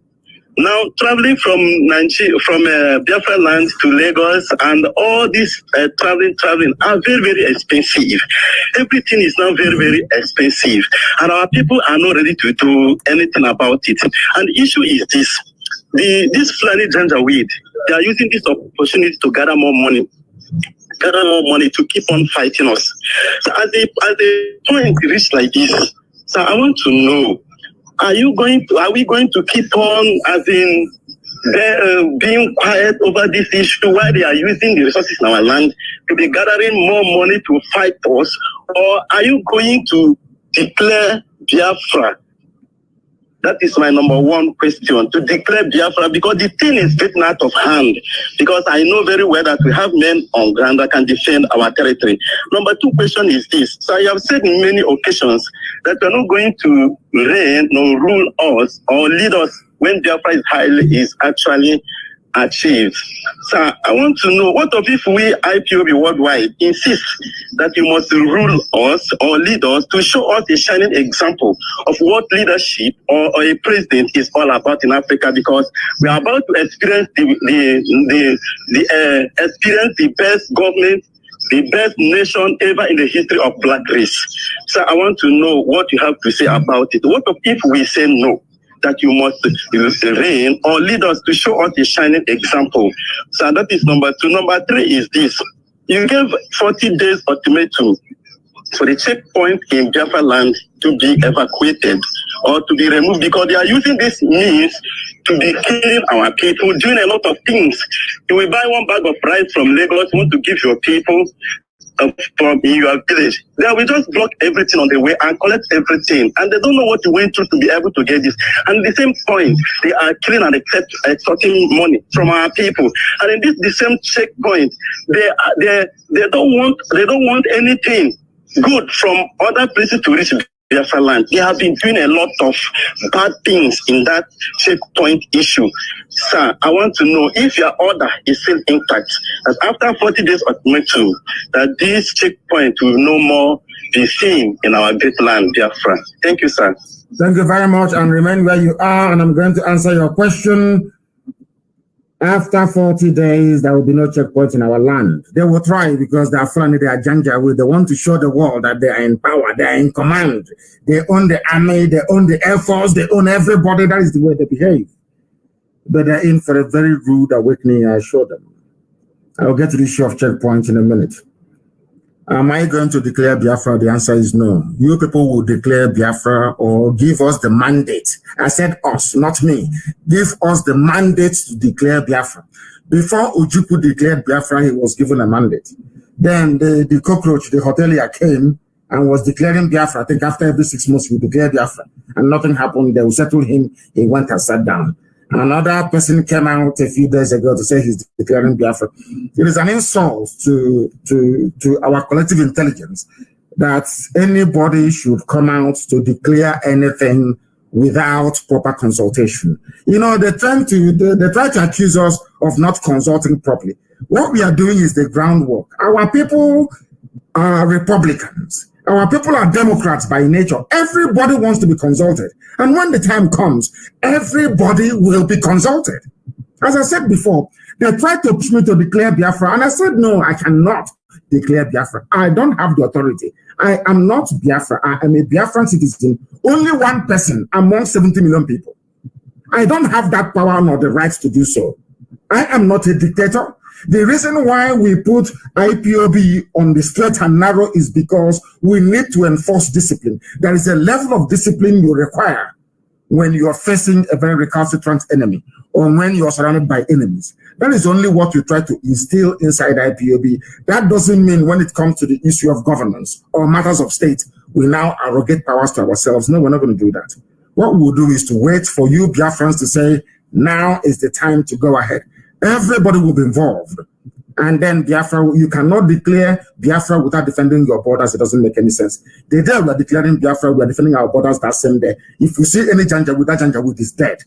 Now, traveling from Biafra land to Lagos and all this traveling are very, very expensive. Everything is now very, very expensive. And our people are not ready to do anything about it. And the issue is this. This Fulani Janjaweed, they are using this opportunity to gather more money to keep on fighting us. So as the point reached like this, so I want to know, are we going to keep on being quiet over this issue while they are using the resources in our land to be gathering more money to fight us? Or are you going to declare Biafra? That is my number one question, to declare Biafra, because the thing is getting out of hand. Because I know very well that we have men on ground that can defend our territory. Number two question is this. So I have said in many occasions that we're not going to reign or rule us or lead us when Biafra is actually achieved. So I want to know, what if we IPOB worldwide insist that you must rule us or lead us to show us a shining example of what leadership or a president is all about in Africa, because we are about to experience the best government, the best nation ever in the history of black race. So I want to know what you have to say about it. What if we say no, that you must reign or lead us to show us a shining example? So that is number two. Number three is this. You gave 40 days ultimatum for the checkpoint in Biafra land to be evacuated or to be removed, because they are using this means to be killing our people, doing a lot of things. You will buy one bag of rice from Lagos, want to give your people from your village. They will just block everything on the way and collect everything, and they don't know what you went through to be able to get this. And at the same point, they are killing and extorting money from our people. And in the same checkpoint, they don't want anything good from other places to reach Biafra land. They have been doing a lot of bad things in that checkpoint issue. Sir, I want to know if your order is still intact, that after 40 days ultimatum, that this checkpoint will no more be seen in our great land, Biafra. Thank you, sir.
Thank you very much, and remain where you are, and I'm going to answer your question. After 40 days, there will be no checkpoint in our land. They will try, because they are Fulani, they are Janjaweed. They want to show the world that they are in power, they are in command. They own the army, they own the air force, they own everybody. That is the way they behave. But they're in for a very rude awakening, I assure them. I will get to the issue of checkpoints in a minute. Am I going to declare Biafra? The answer is no. You people will declare Biafra or give us the mandate. I said us, not me. Give us the mandate to declare Biafra. Before Ojukwu declared Biafra, he was given a mandate. Then the cockroach, the hotelier, came and was declaring Biafra. I think after every 6 months, he declared Biafra. And nothing happened. They will settle him. He went and sat down. Another person came out a few days ago to say he's declaring Biafra. It is an insult to our collective intelligence that anybody should come out to declare anything without proper consultation. You know, they try to accuse us of not consulting properly. What we are doing is the groundwork. Our people are Republicans. Our people are Democrats by nature. Everybody wants to be consulted. And when the time comes, everybody will be consulted. As I said before, they tried to push me to declare Biafra. And I said, no, I cannot declare Biafra. I don't have the authority. I am not Biafra. I am a Biafran citizen. Only one person among 70 million people. I don't have that power nor the right to do so. I am not a dictator. The reason why we put IPOB on the straight and narrow is because we need to enforce discipline. There is a level of discipline you require when you are facing a very recalcitrant enemy. or when you're surrounded by enemies. That is only what we try to instill inside IPOB. That doesn't mean when it comes to the issue of governance or matters of state, we now arrogate powers to ourselves. No, we're not going to do that. What we'll do is to wait for you Biafrans to say, now is the time to go ahead. Everybody will be involved. And then Biafra, you cannot declare Biafra without defending your borders. It doesn't make any sense. The day we are declaring Biafra, we are defending our borders that same day. If you see any Janjaweed, that Janjaweed is dead.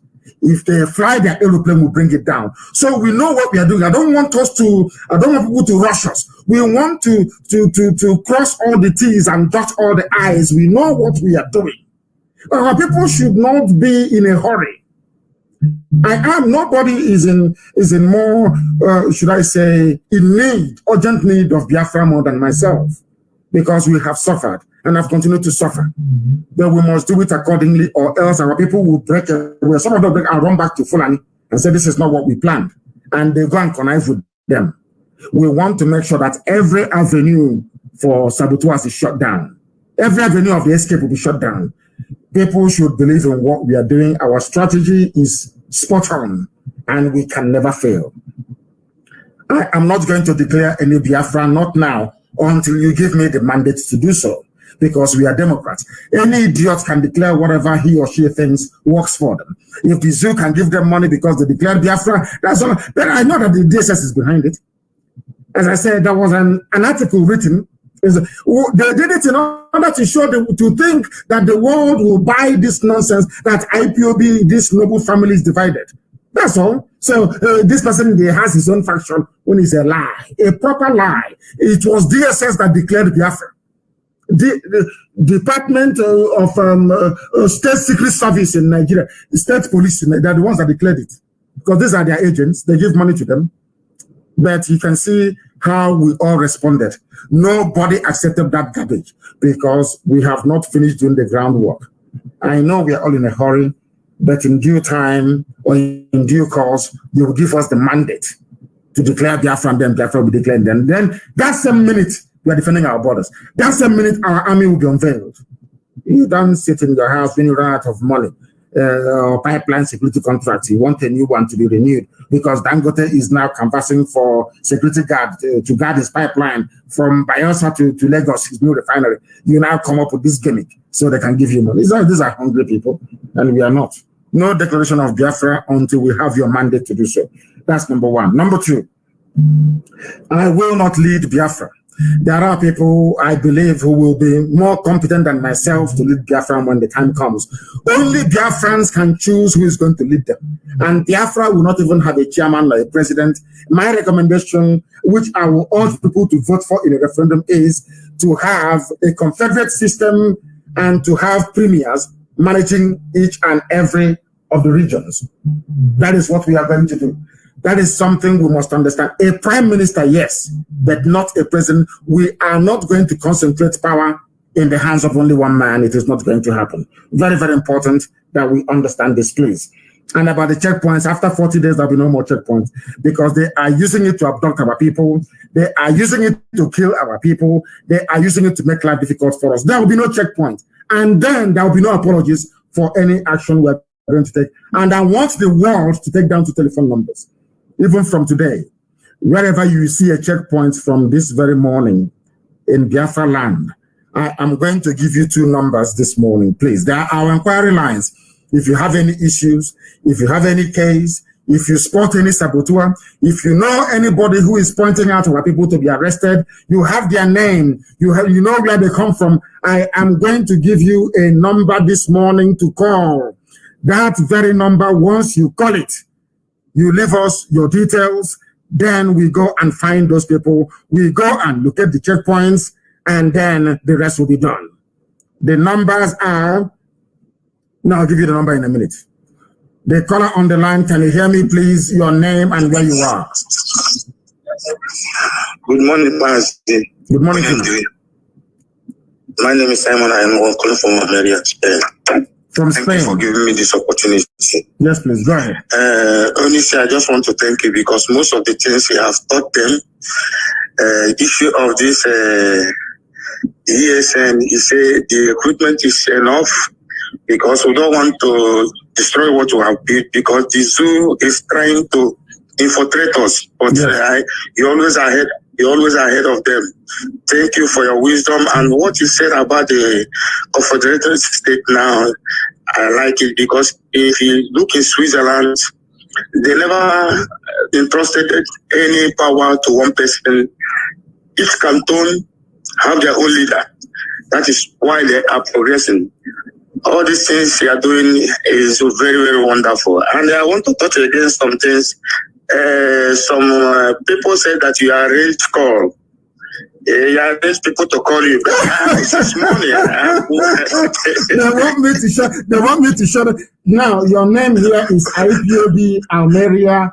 If they fly their aeroplane, we'll bring it down. So we know what we are doing. I don't want people to rush us. We want to cross all the T's and dot all the I's. We know what we are doing. Our people should not be in a hurry. Nobody is in more, should I say, urgent need of Biafra more than myself, because we have suffered and have continued to suffer. But we must do it accordingly, or else our people will break away. Some of them break and run back to Fulani and say, this is not what we planned. And they go and connive with them. We want to make sure that every avenue for saboteurs is shut down. Every avenue of the escape will be shut down. People should believe in what we are doing. Our strategy is spot on, and we can never fail. I am not going to declare any Biafra, not now, until you give me the mandate to do so, because we are Democrats. Any idiot can declare whatever he or she thinks works for them. If the zoo can give them money because they declared Biafra, that's all. But I know that the DSS is behind it. As I said, there was an article written. They did it in order to show them, to think that the world will buy this nonsense that IPOB, this noble family, is divided. That's all. So this person has his own faction when it's a lie, a proper lie. It was DSS that declared Biafra. The Department of State Secret Service in Nigeria, the State Police, they're the ones that declared it, because these are their agents. They give money to them. But you can see how we all responded. Nobody accepted that garbage because we have not finished doing the groundwork. I know we are all in a hurry, but in due time or in due course, you will give us the mandate to declare Biafra, and then Biafra will be declared. And then that same minute, we are defending our borders. That same minute, our army will be unveiled. You don't sit in your house when you run out of money. Or pipeline security contract, you want a new one to be renewed because Dangote is now canvassing for security guard to guard his pipeline from Bayelsa to Lagos, his new refinery. You now come up with this gimmick so they can give you money. These are hungry people, and we are not. No declaration of Biafra until we have your mandate to do so. That's number one. Number two, I will not lead Biafra. There are people, I believe, who will be more competent than myself to lead Biafra when the time comes. Only Biafrans can choose who is going to lead them. And Biafra will not even have a chairman or a president. My recommendation, which I will urge people to vote for in a referendum, is to have a confederate system and to have premiers managing each and every of the regions. That is what we are going to do. That is something we must understand. A prime minister, yes, but not a president. We are not going to concentrate power in the hands of only one man. It is not going to happen. Very, very important that we understand this, please. And about the checkpoints, after 40 days, there'll be no more checkpoints because they are using it to abduct our people. They are using it to kill our people. They are using it to make life difficult for us. There will be no checkpoint. And then there will be no apologies for any action we're going to take. And I want the world to take down to telephone numbers. Even from today, wherever you see a checkpoint from this very morning in Biafra land, I am going to give you two numbers this morning, please. They are our inquiry lines. If you have any issues, if you have any case, if you spot any saboteur, if you know anybody who is pointing out our people to be arrested, you have their name, you know where they come from, I am going to give you a number this morning to call. That very number, once you call it, you leave us your details, then we go and find those people. We go and look at the checkpoints, and then the rest will be done. The numbers are, now I'll give you the number in a minute. The caller on the line, can you hear me, please? Your name and where you are.
Good morning, Mazi.
Good morning.
My name is Simon. I am calling from America.
From Spain.
Thank you for giving me this opportunity.
Yes, please, go ahead.
Honestly, I just want to thank you because most of the things you have taught them, issue of this ESN, you say the recruitment is enough.
because we don't want to destroy what we have built, because the zoo is trying to infiltrate us. But you're always ahead. You're always ahead of them. Thank you for your wisdom. And what you said about the Confederated State now, I like it, because if you look in Switzerland, they never entrusted any power to one person. Each canton have their own leader. That is why they are progressing. All these things they are doing is very, very wonderful. And I want to touch against some things. Some people say that you arrange call. You arrange people to call you. It's money.
They want me to shut it. Now, your name here is IPOB Almeria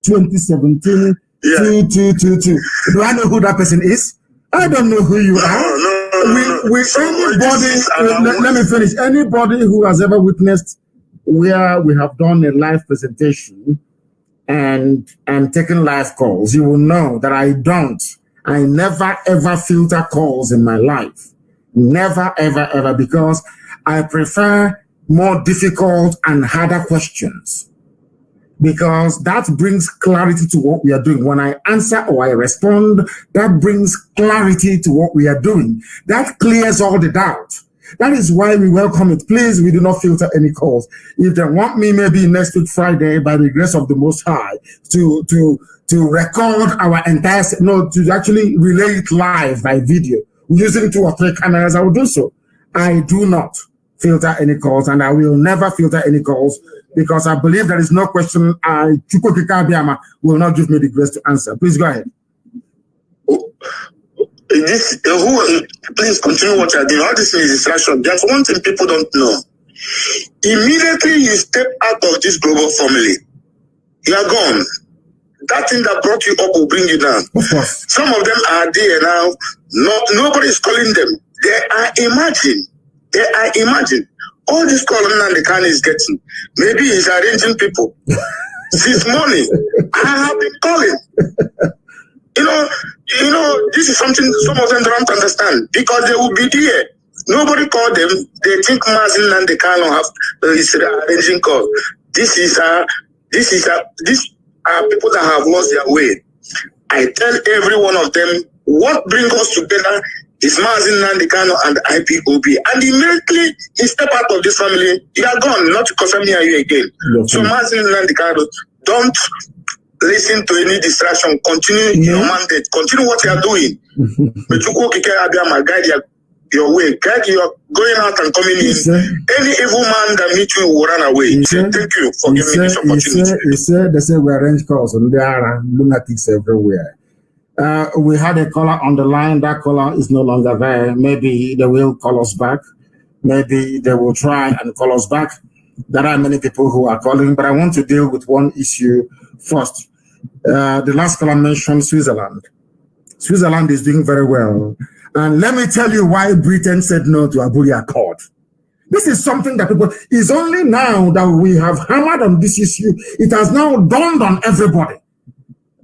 2017 2222. Do I know who that person is? I don't know who you are. Let me finish. Anybody who has ever witnessed where we have done a live presentation and taken live calls, you will know that I never ever filter calls in my life. Never ever ever, because I prefer more difficult and harder questions, because that brings clarity to what we are doing. When I answer or I respond, that brings clarity to what we are doing. That clears all the doubt. That is why we welcome it. Please, we do not filter any calls. If they want me, maybe next week Friday, by the grace of the Most High, to record our entire, to actually relay it live by video using 2 or 3 cameras, I will do so. I do not filter any calls, and I will never filter any calls, because I believe there is no question Chukwukika Abiyama will not give me the grace to answer. Please go ahead.
Please continue what you're doing. All this is distraction. There's one thing people don't know. Immediately you step out of this global family, you are gone. That thing that brought you up will bring you down.
Of course.
Some of them are there now. Nobody is calling them. They are imagined. All this call Nnamdi Kanu is getting, maybe he's arranging people. This morning, I have been calling. You know, this is something some of them don't understand, because they will be there. Nobody called them. They think Mazi Nnamdi Kanu is arranging call. These are people that have lost their way. I tell every one of them, what brings us together is Mazi Nnamdi Kanu and IPOB. And immediately you step out of this family, you are gone, not to concern me and you again. So Mazi Nnamdi Kanu, don't listen to any distraction. Continue your mandate. Continue what you are doing. Guide your way. Guide your going out and coming in. Any evil man that meets you will run away. Thank you for giving me this opportunity.
They say we arrange calls, and there are lunatics everywhere. We had a caller on the line. That caller is no longer there. Maybe they will call us back. Maybe they will try and call us back. There are many people who are calling, but I want to deal with one issue first. The last caller mentioned Switzerland. Switzerland is doing very well. And let me tell you why Britain said no to Aburi Accord. This is something that it's only now that we have hammered on this issue. It has now dawned on everybody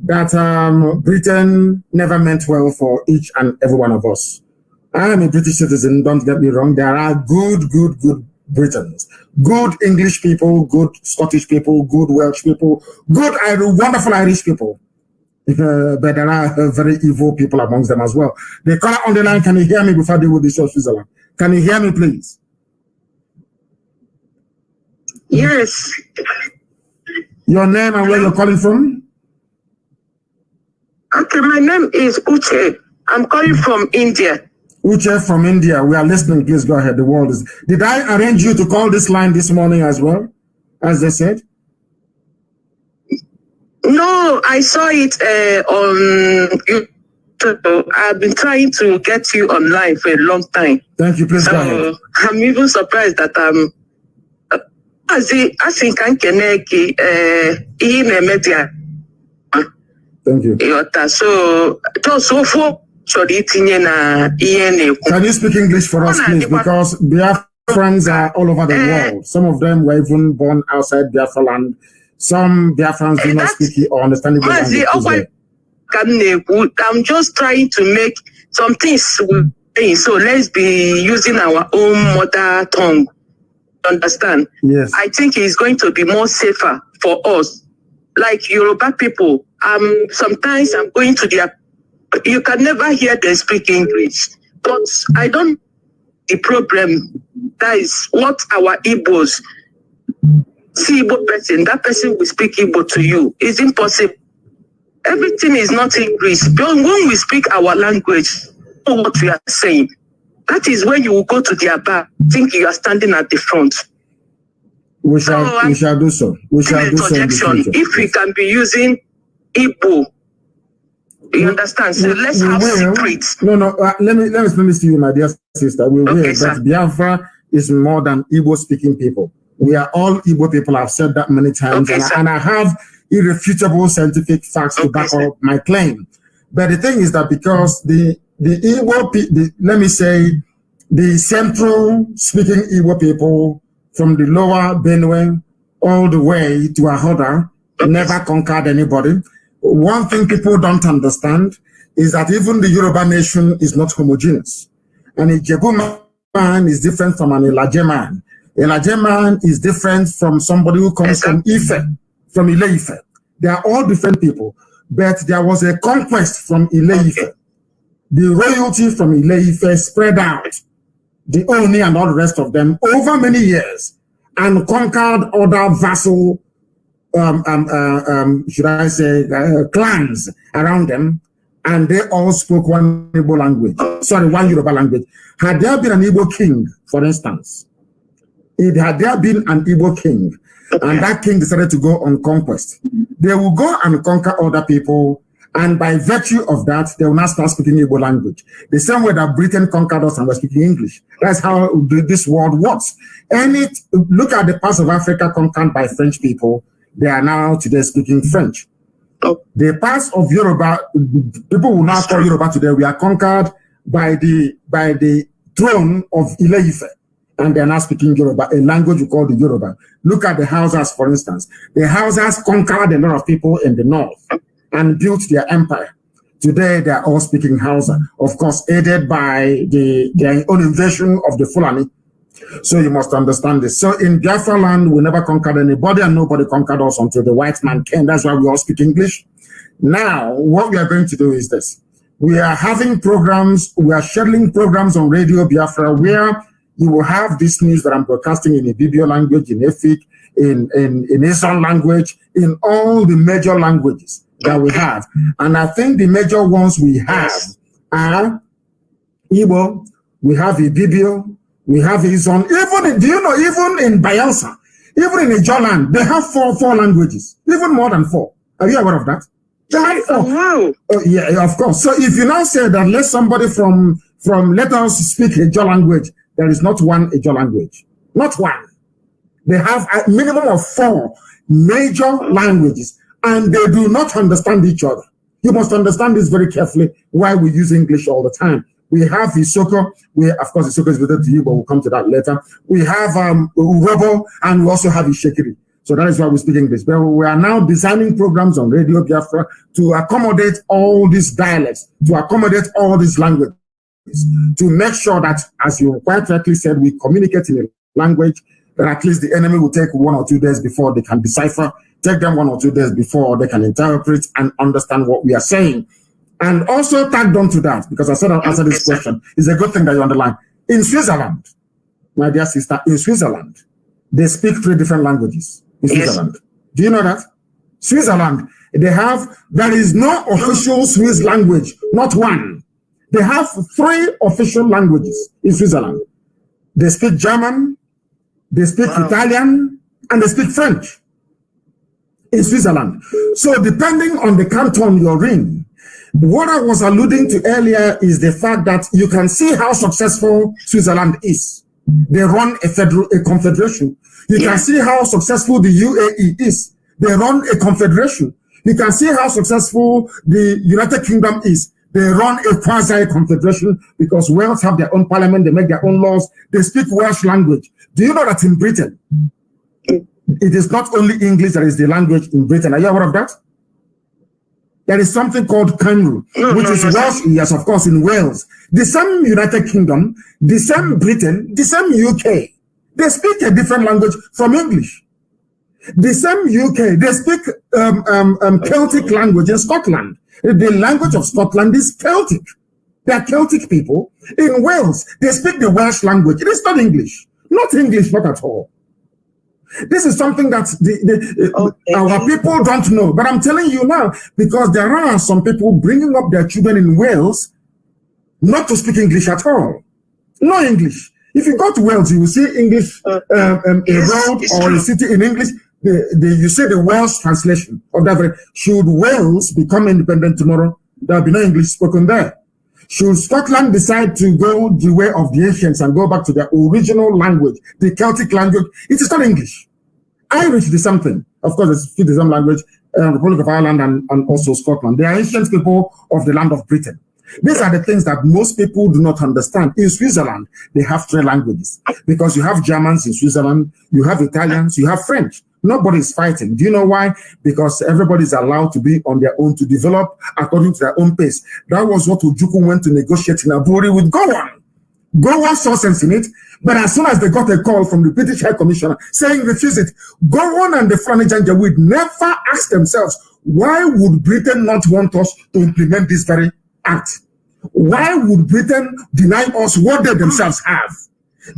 that Britain never meant well for each and every one of us. I am a British citizen, don't get me wrong. There are good Britons, good English people, good Scottish people, good Welsh people, good, wonderful Irish people. But there are very evil people amongst them as well. The caller on the line, can you hear me before I deal with the show, Switzerland? Can you hear me, please?
Yes.
Your name and where you're calling from?
Okay, my name is Uche. I'm calling from India.
Uche from India. We are listening. Please go ahead. The world is... Did I arrange you to call this line this morning as well, as they said?
No, I saw it on YouTube. I've been trying to get you online for a long time.
Thank you. Please go ahead.
I'm even surprised that I'm...
Thank you.
So,
can you speak English for us, please? Because Biafrans are all over the world. Some of them were even born outside Biafra land. Some Biafrans do not speak or understand English.
I'm just trying to make some things, so let's be using our own mother tongue. Understand?
Yes.
I think it's going to be more safer for us. Like Yoruba people, sometimes I'm going to their, you can never hear them speak English, but I don't, the problem, that is what our Igbos see Igbo person, that person will speak Igbo to you. It's impossible. Everything is not English. But when we speak our language, know what we are saying. That is when you will go to their bar, think you are standing at the front.
We shall do so. We shall do so in the future.
If we can be using Igbo, you understand? So let's have secrets.
No. Let me explain this to you, my dear sister. We will, but Biafra is more than Igbo-speaking people. We are all Igbo people. I've said that many times, and I have irrefutable scientific facts to back up my claim. But the thing is that because the Igbo, let me say, the central-speaking Igbo people from the lower Benue all the way to Ahoda never conquered anybody. One thing people don't understand is that even the Yoruba nation is not homogeneous. An Ijebu man is different from an Ilaje man. Ilaje man is different from somebody who comes from Ife, from Ile-Ife. They are all different people, but there was a conquest from Ile-Ife. The royalty from Ile-Ife spread out, the Oni and all the rest of them, over many years, and conquered other vassal, should I say, clans around them, and they all spoke one Igbo language. Sorry, one Yoruba language. Had there been an Igbo king, for instance, had there been an Igbo king, and that king decided to go on conquest, they will go and conquer other people, and by virtue of that, they will now start speaking Igbo language. The same way that Britain conquered us and we're speaking English. That's how this world works. Look at the parts of Africa conquered by French people. They are now today speaking French. The parts of Yoruba, people will now call Yoruba today, we are conquered by the throne of Ile-Ife. And they're now speaking Yoruba, a language we call the Yoruba. Look at the Hausas, for instance. The Hausas conquered a lot of people in the north and built their empire. Today, they are all speaking Hausa, of course, aided by their own invasion of the Fulani. So you must understand this. So in Biafra land, we never conquered anybody, and nobody conquered us until the white man came. That's why we all speak English. Now, what we are going to do is this. We are having programs, we are scheduling programs on Radio Biafra where you will have this news that I'm broadcasting in Ibibio language, in Efik, in Esan language, in all the major languages that we have. And I think the major ones we have are Igbo, we have Ibibio, we have Izon. Even, do you know, even in Bayelsa, even in Ijoland, they have four languages, even more than 4. Are you aware of that? They have 4.
Wow.
Yeah, of course. So if you now say that let somebody from let us speak Ijo language, there is not one Ijo language. Not one. They have a minimum of 4 major languages, and they do not understand each other. You must understand this very carefully, why we use English all the time. We have Isoko, of course, Isoko is related to you, but we'll come to that later. We have Urobo, and we also have Ishekiri. So that is why we speak English. But we are now designing programs on Radio Biafra to accommodate all these dialects, to accommodate all these languages, to make sure that, as you quite rightly said, we communicate in a language that at least the enemy will take 1 or 2 days before they can decipher, take them 1 or 2 days before they can interpret and understand what we are saying. And also tagged on to that, because I said I'll answer this question, it's a good thing that you underline. In Switzerland, my dear sister, in Switzerland, they speak 3 different languages in Switzerland. Do you know that? Switzerland, there is no official Swiss language, not one. They have 3 official languages in Switzerland. They speak German, they speak Italian, and they speak French in Switzerland. So depending on the canton you're in, what I was alluding to earlier is the fact that you can see how successful Switzerland is. They run a confederation. You can see how successful the UAE is. They run a confederation. You can see how successful the United Kingdom is. They run a quasi-confederation because Wales have their own parliament. They make their own laws. They speak Welsh language. Do you know that in Britain, it is not only English that is the language in Britain? Are you aware of that? There is something called Kanu, which is Welsh, yes, of course, in Wales. The same United Kingdom, the same Britain, the same UK. They speak a different language from English. The same UK, they speak Celtic language in Scotland. The language of Scotland is Celtic. They are Celtic people. In Wales, they speak the Welsh language. It is not English. Not English, not at all. This is something that our people don't know. But I'm telling you now, because there are some people bringing up their children in Wales not to speak English at all. No English. If you go to Wales, you will see English, a road or a city in English. You say the Welsh translation of that. Should Wales become independent tomorrow, there will be no English spoken there. Should Scotland decide to go the way of the ancients and go back to their original language, the Celtic language, it is not English. Irish is something. Of course, it's the same language, Republic of Ireland and also Scotland. They are ancient people of the land of Britain. These are the things that most people do not understand. In Switzerland, they have 3 languages because you have Germans in Switzerland, you have Italians, you have French. Nobody is fighting. Do you know why? Because everybody is allowed to be on their own, to develop according to their own pace. That was what Ojukwu went to negotiate in Aburi with Gowon. Gowon saw sense in it, but as soon as they got a call from the British High Commissioner saying refuse it, Gowon and the Fulani Janjaweed never asked themselves, why would Britain not want us to implement this very act? Why would Britain deny us what they themselves have?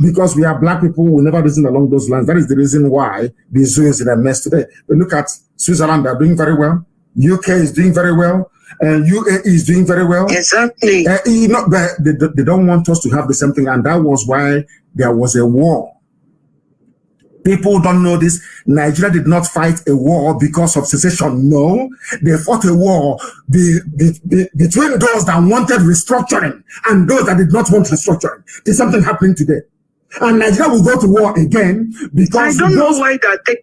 Because we are black people, we never reason along those lines. That is the reason why the zoo is in a mess today. But look at Switzerland, they're doing very well. UK is doing very well. And UAE is doing very well.
Exactly.
They don't want us to have the same thing. And that was why there was a war. People don't know this. Nigeria did not fight a war because of secession. No, they fought a war between those that wanted restructuring and those that did not want restructuring. There's something happening today. And Nigeria will go to war again because...
I don't know why that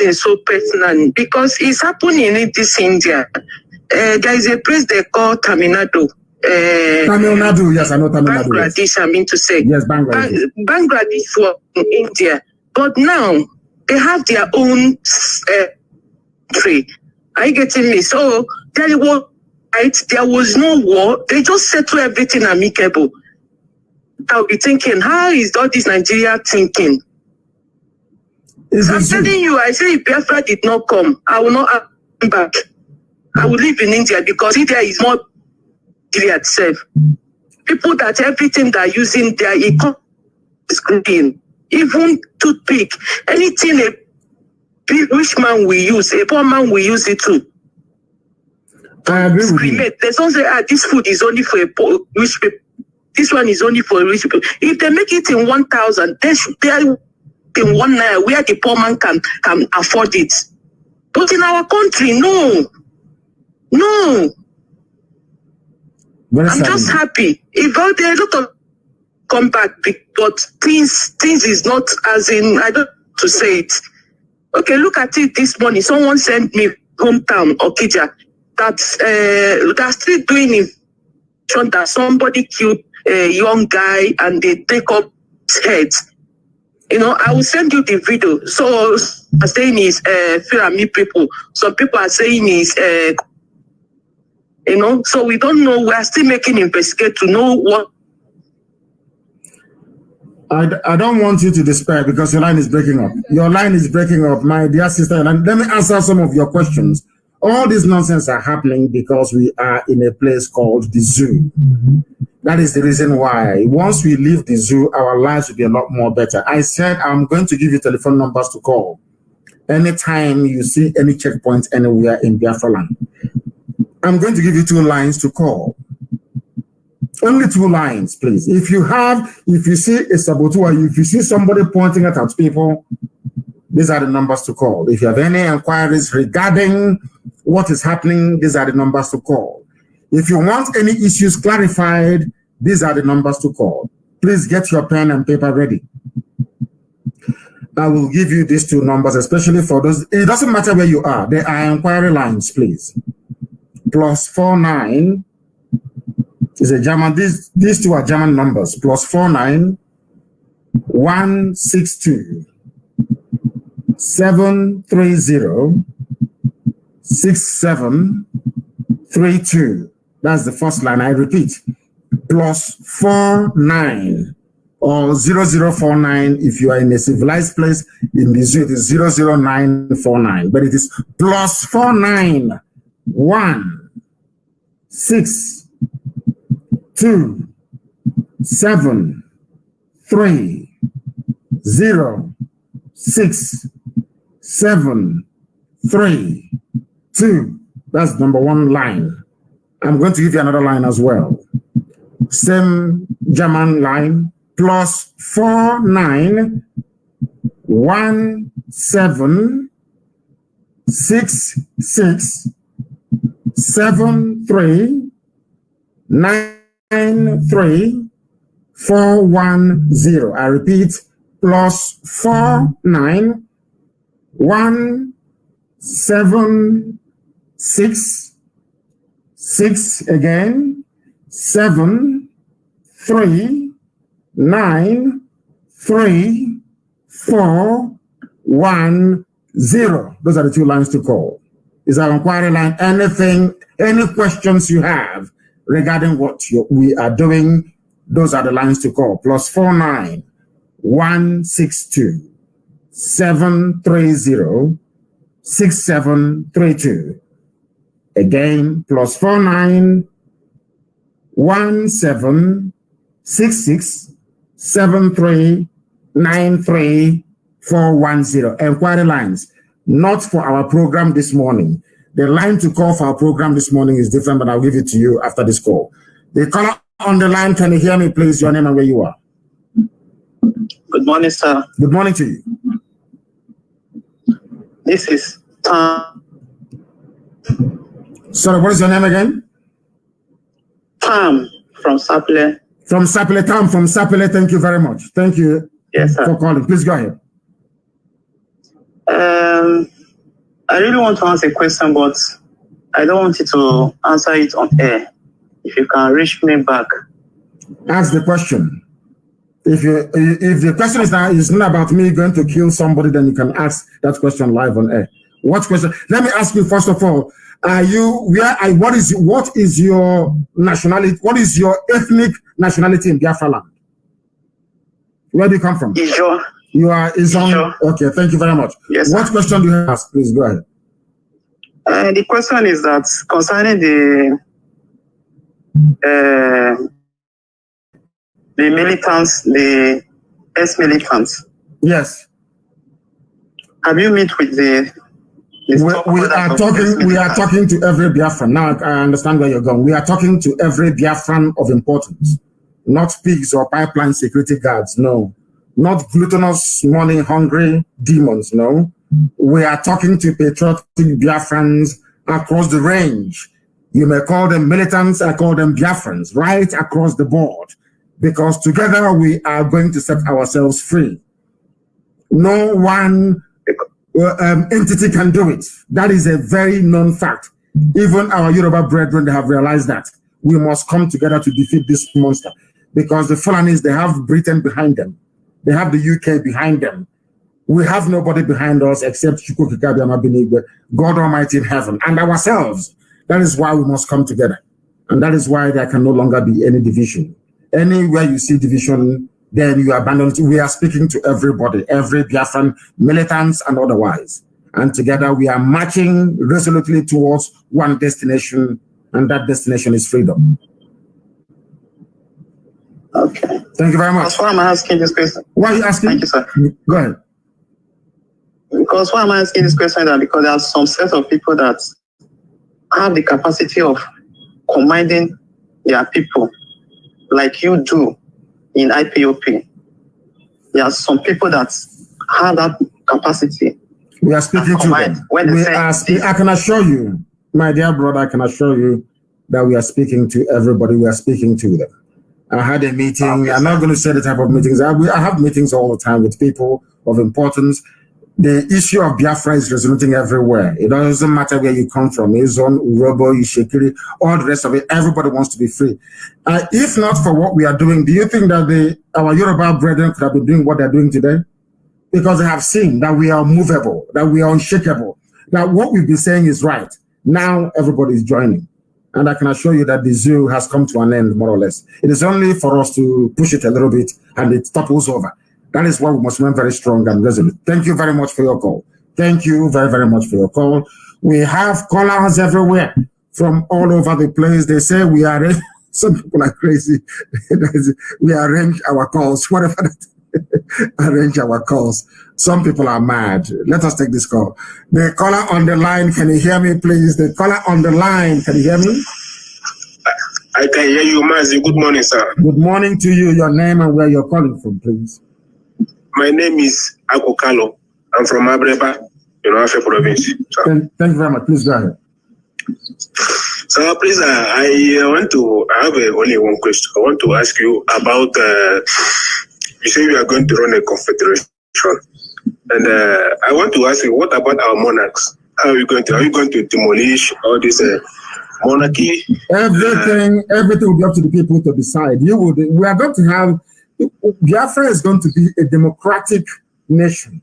is so personal, because it's happening in this India. There is a place they call Tamil Nadu.
Tamil Nadu, yes, I know Tamil Nadu.
Bangladesh,
yes.
I mean to say.
Yes, Bangladesh.
Bangladesh was in India. But now, they have their own country. Are you getting me? So, there was no war. They just settle everything amicable. I'll be thinking, how is all this Nigeria thinking? I'm telling you, I say if Biafra did not come, I will not come back. I will live in India because India is more Nigeria itself. People that everything they're using their economy is green. Even toothpick, anything a rich man will use, a poor man will use it too.
I agree with you.
They don't say, this food is only for a poor, rich people. This one is only for rich people. If they make it in 1,000, they should be in 1 naira where the poor man can afford it. But in our country, no. No. I'm just happy. If there are a lot of come back, but things is not as in, I don't know to say it. Okay, look at it this morning. Someone sent me hometown, Okija, that's still doing it. That somebody killed a young guy and they take up his head. You know, I will send you the video. So, I'm saying is Firami people. Some people are saying is, you know, so we don't know. We are still making investigate to know what.
I don't want you to despair because your line is breaking up. Your line is breaking up, my dear sister. And let me answer some of your questions. All this nonsense are happening because we are in a place called the zoo. That is the reason why once we leave the zoo, our lives will be a lot more better. I said I'm going to give you telephone numbers to call anytime you see any checkpoint anywhere in Biafra land. I'm going to give you 2 lines to call. Only 2 lines, please. If you see a saboteur, if you see somebody pointing at people, these are the numbers to call. If you have any inquiries regarding what is happening, these are the numbers to call. If you want any issues clarified, these are the numbers to call. Please get your pen and paper ready. I will give you these 2 numbers, especially for those. It doesn't matter where you are. They are inquiry lines, please. +49 is a German. These 2 are German numbers. +49 162 730 6732. That's the first line. I repeat, +49 or 0049 if you are in a civilized place. In the zoo, it is 00949, but it is +49 1 6 2 7 3 0 6 7 3 2. That's number one line. I'm going to give you another line as well. Same German line. +49 1 7 6 6 7 3 9 3 4 1 0. I repeat, +49 1 7 6 6 again 7 3 9 3 4 1 0. Those are the two lines to call. Is our inquiry line. Anything, any questions you have regarding what we are doing, those are the lines to call. +49 162 730 6732. Again, +49 1766 73 93 410. Inquiry lines, not for our program this morning. The line to call for our program this morning is different, but I'll give it to you after this call. The caller on the line, can you hear me, please? Your name and where you are.
Good morning, sir.
Good morning to you.
This is Tam.
Sorry, what is your name again?
Tam from Sapele.
From Sapele, Tam from Sapele. Thank you very much. Thank you for calling. Please go ahead.
I really want to ask a question, but I don't want you to answer it on air. If you can reach me back.
Ask the question. If the question is not about me going to kill somebody, then you can ask that question live on air. What question? Let me ask you first of all. What is your nationality? What is your ethnic nationality in Biafra land? Where do you come from?
Ijo.
You are Ijo. Okay, thank you very much.
Yes.
What question do you ask? Please go ahead.
The question is that concerning the militants, the ex-militants.
Yes.
Have you met with
we are talking to every Biafran. Now I understand where you're going. We are talking to every Biafran of importance, not pigs or pipeline security guards. No, not gluttonous, money-hungry demons. No, we are talking to patriotic Biafrans across the range. You may call them militants. I call them Biafrans, right across the board, because together we are going to set ourselves free. No one entity can do it. That is a very known fact. Even our Yoruba brethren, they have realized that we must come together to defeat this monster, because the Fulanis, they have Britain behind them. They have the UK behind them. We have nobody behind us except God Almighty in heaven, and ourselves. That is why we must come together. And that is why there can no longer be any division. Anywhere you see division, then you abandon it. We are speaking to everybody, every Biafran, militants and otherwise. And together we are marching resolutely towards one destination, and that destination is freedom.
Okay.
Thank you very much.
That's why I'm asking this question.
Why are you asking?
Thank you, sir.
Go ahead.
Because why I'm asking this question is because there are some set of people that have the capacity of commanding their people like you do in IPOP. There are some people that have that capacity.
We are speaking to them. I can assure you, my dear brother, I can assure you that we are speaking to everybody. We are speaking to them. I had a meeting. I'm not going to say the type of meetings. I have meetings all the time with people of importance. The issue of Biafra is resonating everywhere. It doesn't matter where you come from. Izon, Urobo, Ishekiri, all the rest of it. Everybody wants to be free. If not for what we are doing, do you think that our Yoruba brethren could have been doing what they're doing today? Because they have seen that we are movable, that we are unshakable, that what we've been saying is right. Now everybody is joining. And I can assure you that the zoo has come to an end, more or less. It is only for us to push it a little bit and it topples over. That is why we must remain very strong and resolute. Thank you very much for your call. Thank you very, very much for your call. We have callers everywhere from all over the place. They say we are, some people are crazy. We arrange our calls, whatever that. Arrange our calls. Some people are mad. Let us take this call. The caller on the line, can you hear me, please? The caller on the line, can you hear me?
I can hear you, Mazi. Good morning, sir.
Good morning to you. Your name and where you're calling from, please.
My name is Akokalo. I'm from Abreba, Afe province.
Thank you very much. Please go ahead.
So, please, I have only one question. I want to ask you about, you say you are going to run a confederation. And I want to ask you, what about our monarchs? Are you going to demolish all this monarchy?
Everything will be up to the people to decide. We are going to have, Biafra is going to be a democratic nation.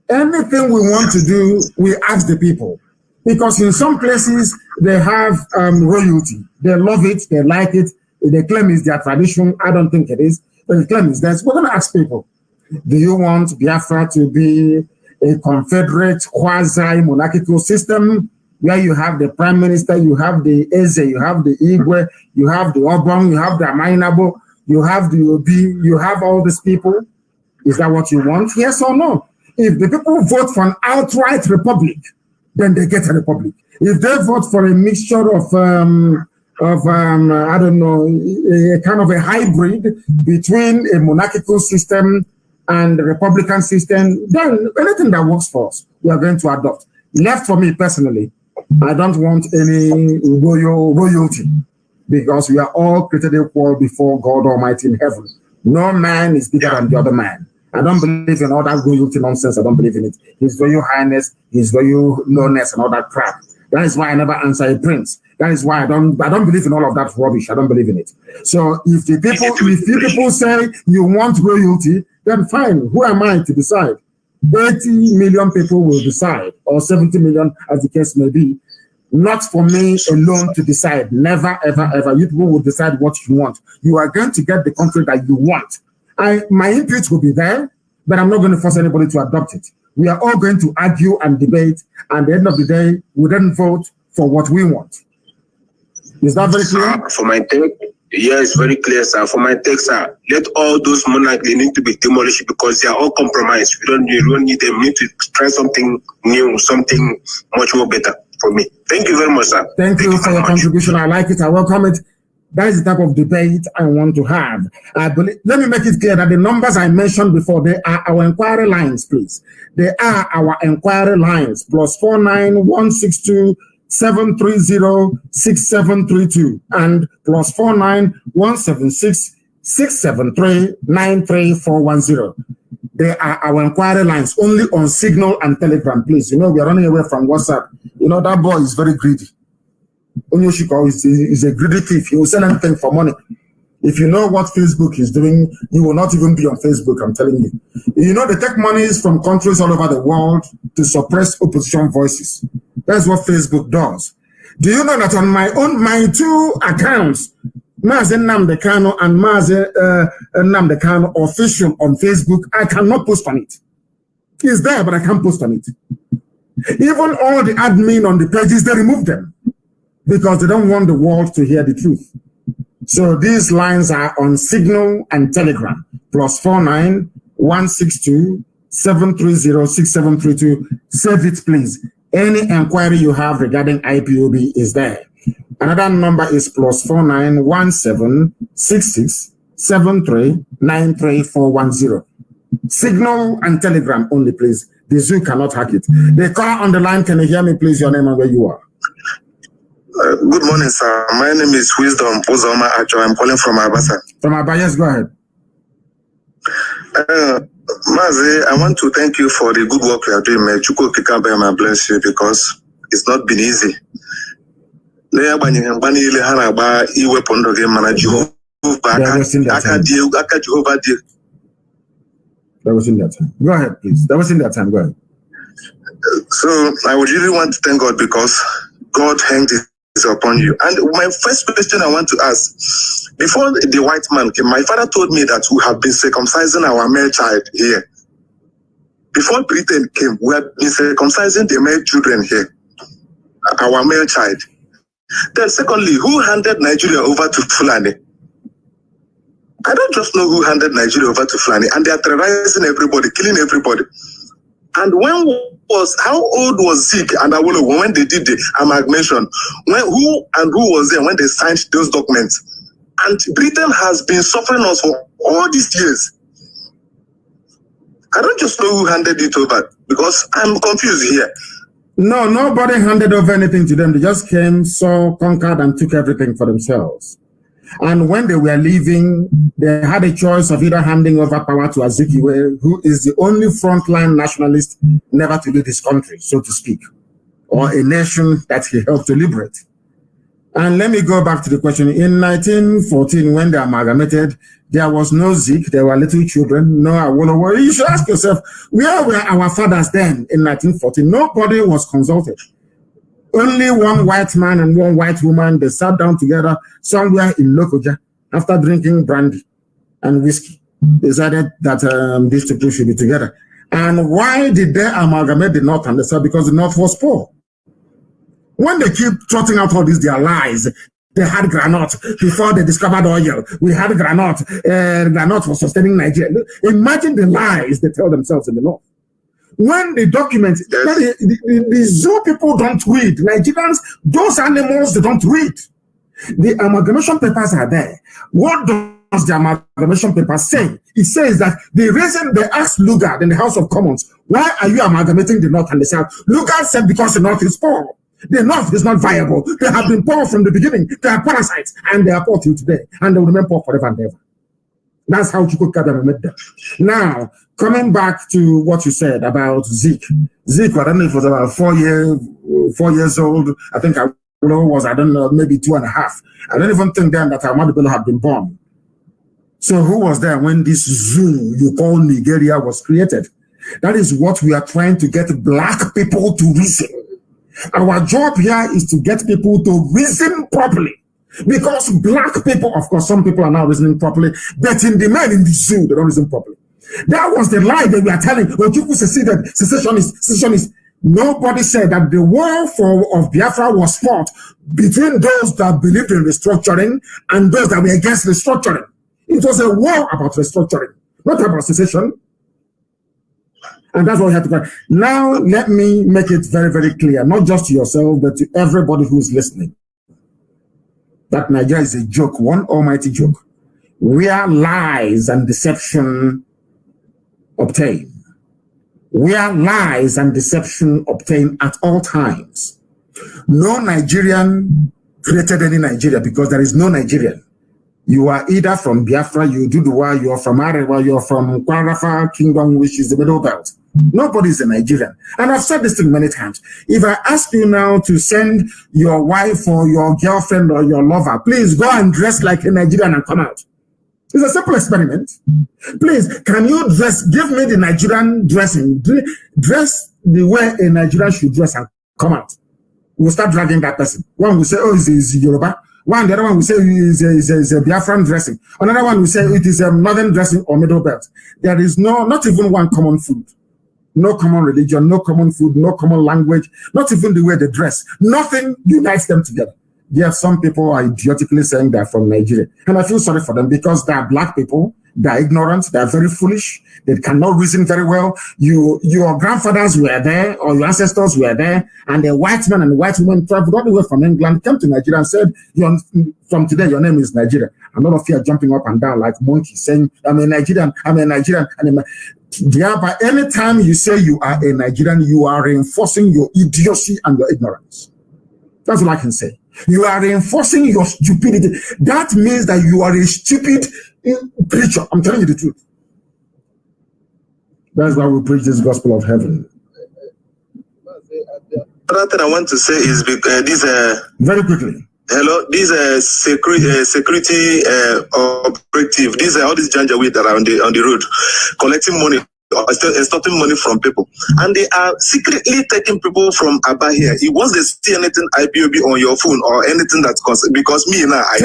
Anything we want to do, we ask the people. Because in some places, they have royalty. They love it, they like it, they claim it's their tradition. I don't think it is, but the claim is that. We're going to ask people, do you want Biafra to be a confederate, quasi-monarchical system where you have the prime minister, you have the Eze, you have the Igwe, you have the Obong, you have the Amainabo, you have the Obi, you have all these people? Is that what you want? Yes or no? If the people vote for an outright republic, then they get a republic. If they vote for a mixture of I don't know, a kind of a hybrid between a monarchical system and the republican system, then anything that works for us, we are going to adopt. Left for me personally, I don't want any royalty, because we are all created equal before God Almighty in heaven. No man is bigger than the other man. I don't believe in all that royalty nonsense. I don't believe in it. His Royal Highness, His Royal Lowness, and all that crap. That is why I never answer a prince. That is why I don't believe in all of that rubbish. I don't believe in it. So if you people say you want royalty, then fine. Who am I to decide? 80 million people will decide, or 70 million, as the case may be. Not for me alone to decide. Never, ever, ever. You people will decide what you want. You are going to get the country that you want. My input will be there, but I'm not going to force anybody to adopt it. We are all going to argue and debate, and at the end of the day, we then vote for what we want. Is that very clear?
For my take, yeah, it's very clear, sir. For my take, sir, let all those monarchs, they need to be demolished because they are all compromised. We don't need them. We need to try something new, something much more better for me. Thank you very much, sir.
Thank you for your contribution. I like it. I welcome it. That is the type of debate I want to have. Let me make it clear that the numbers I mentioned before, they are our inquiry lines, please. They are our inquiry lines, +49 162 730 6732 and +49 176 673 93410. They are our inquiry lines, only on Signal and Telegram, please. You know, we are running away from WhatsApp. You know, that boy is very greedy. Onyoshiko is a greedy thief. He will sell anything for money. If you know what Facebook is doing, you will not even be on Facebook, I'm telling you. You know, they take monies from countries all over the world to suppress opposition voices. That's what Facebook does. Do you know that on my two accounts, Mazi Nnamdi Kanu and Mazi Nnamdi Kanu official on Facebook, I cannot post on it. It's there, but I can't post on it. Even all the admin on the pages, they remove them because they don't want the world to hear the truth. So these lines are on Signal and Telegram, +49 162 730 6732. Save it, please. Any inquiry you have regarding IPOB is there. Another number is +49 1766 73 93410. Signal and Telegram only, please. The zoo cannot hack it. The caller on the line, can you hear me, please? Your name and where you are.
Good morning, sir. My name is Wisdom Uzoma Acho. I'm calling from Abasa.
From Abasa, yes, go ahead.
Mazi, I want to thank you for the good work you are doing. May Chuko Kikabe may bless you because it's not been easy. That
was in that time. Go ahead, please. That was in that time. Go ahead.
So I would really want to thank God because God hanged his
upon you. And my first question I want to ask, before the white man came, my father told me that we have been circumcising our male child here. Before Britain came, we have been circumcising the male children here, our male child. Then secondly, who handed Nigeria over to Fulani? I don't just know who handed Nigeria over to Fulani, and they are terrorizing everybody, killing everybody. And how old was Zeke and Awolowo when they did the amalgamation? Who was there when they signed those documents? And Britain has been suffering us for all these years. I don't just know who handed it over, because I'm confused here.
No, nobody handed over anything to them. They just came, saw, conquered, and took everything for themselves. And when they were leaving, they had a choice of either handing over power to Azikiwe, who is the only frontline nationalist never to lead his country, so to speak, or a nation that he helped to liberate. And let me go back to the question. In 1914, when they amalgamated, there was no Zeke, there were little children, no Awolowo. You should ask yourself, where were our fathers then in 1914? Nobody was consulted. Only one white man and one white woman, they sat down together somewhere in Lokoja after drinking brandy and whiskey. Decided that these two should be together. And why did they amalgamate the North and the South? Because the North was poor. When they keep trotting out all these their lies, they had granite before they discovered oil. We had granite. Granite was sustaining Nigeria. Imagine the lies they tell themselves in the North. When the documents, the Zoo people don't read. Nigerians, those animals, they don't read. The amalgamation papers are there. What does the amalgamation paper say? It says that the reason they asked Lugard in the House of Commons, why are you amalgamating the North and the South? Lugard said because the North is poor. The North is not viable. They have been poor from the beginning. They are parasites, and they are poor till today, and they will remain poor forever and ever. That's how Chukwuka made them. Now, coming back to what you said about Zeke. Zeke, I don't know if it was about 4 years old. I think I was, I don't know, maybe 2.5. I don't even think then that Ahmadu Bello had been born. So who was there when this zoo you call Nigeria was created? That is what we are trying to get black people to reason. Our job here is to get people to reason properly. Because black people, of course, some people are now reasoning properly, but in the men in the zoo, they don't reason properly. That was the lie that we are telling. When people seceded, secessionists. Nobody said that the war of Biafra was fought between those that believed in restructuring and those that were against restructuring. It was a war about restructuring, not about secession. And that's what we have to do. Now, let me make it very, very clear, not just to yourself, but to everybody who's listening, that Nigeria is a joke, one almighty joke, where lies and deception obtain. Where lies and deception obtain at all times. No Nigerian created any Nigeria because there is no Nigerian. You are either from Biafra, you Duduwa, you are from Arewa, you are from Kwarafa Kingdom, which is the Middle Belt. Nobody is a Nigerian. And I've said this thing many times. If I ask you now to send your wife or your girlfriend or your lover, please go and dress like a Nigerian and come out. It's a simple experiment. Please, can you give me the Nigerian dressing? Dress the way a Nigerian should dress and come out. We'll start dragging that person. One will say, oh, it's Yoruba. The other one will say is a Biafran dressing. Another one will say it is a northern dressing or middle belt. There is not even one common food. No common religion, no common food, no common language, not even the way they dress. Nothing unites them together. Yet some people are idiotically saying they're from Nigeria. And I feel sorry for them because they are black people. They are ignorant. They are very foolish. They cannot reason very well. Your grandfathers were there or your ancestors were there, and the white man and the white woman traveled all the way from England, came to Nigeria and said, from today, your name is Nigeria. And none of you are jumping up and down like monkeys saying, I'm a Nigerian, I'm a Nigerian. By any time you say you are a Nigerian, you are reinforcing your idiocy and your ignorance. That's all I can say. You are reinforcing your stupidity. That means that you are a stupid creature. I'm telling you the truth. That's why we preach this gospel of heaven.
Another thing I want to say is
very quickly.
Hello, these security operative. These are all these janjaweed that are on the road collecting money extorting money from people, and they are secretly taking people from Aba here. Once they see anything IPOB on your phone or anything that's because me now, I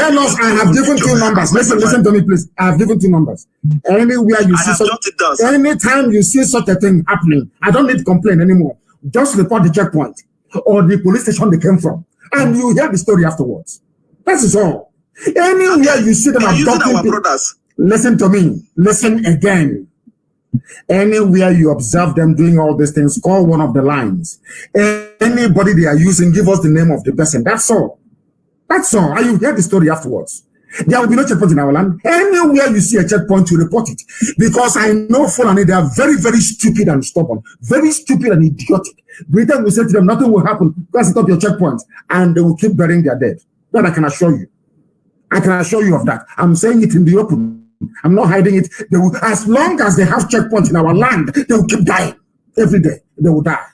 have given 2 numbers. Listen to me, please. I have given 2 numbers. Anywhere you see anytime you see such a thing happening, I don't need to complain anymore. Just report the checkpoint or the police station they came from, and you hear the story afterwards. That is all. Anywhere you see them abducting our brothers. Listen to me. Listen again. Anywhere you observe them doing all these things, call one of the lines. Anybody they are using, give us the name of the person. That's all. That's all. And you hear the story afterwards. There will be no checkpoint in our land. Anywhere you see a checkpoint, you report it. Because I know Fulani, they are very, very stupid and stubborn. Very stupid and idiotic. Britain will say to them, nothing will happen because it's not your checkpoint. And they will keep burying their dead. That I can assure you. I can assure you of that. I'm saying it in the open. I'm not hiding it. They will, as long as they have checkpoints in our land, they will keep dying. Every day, they will die.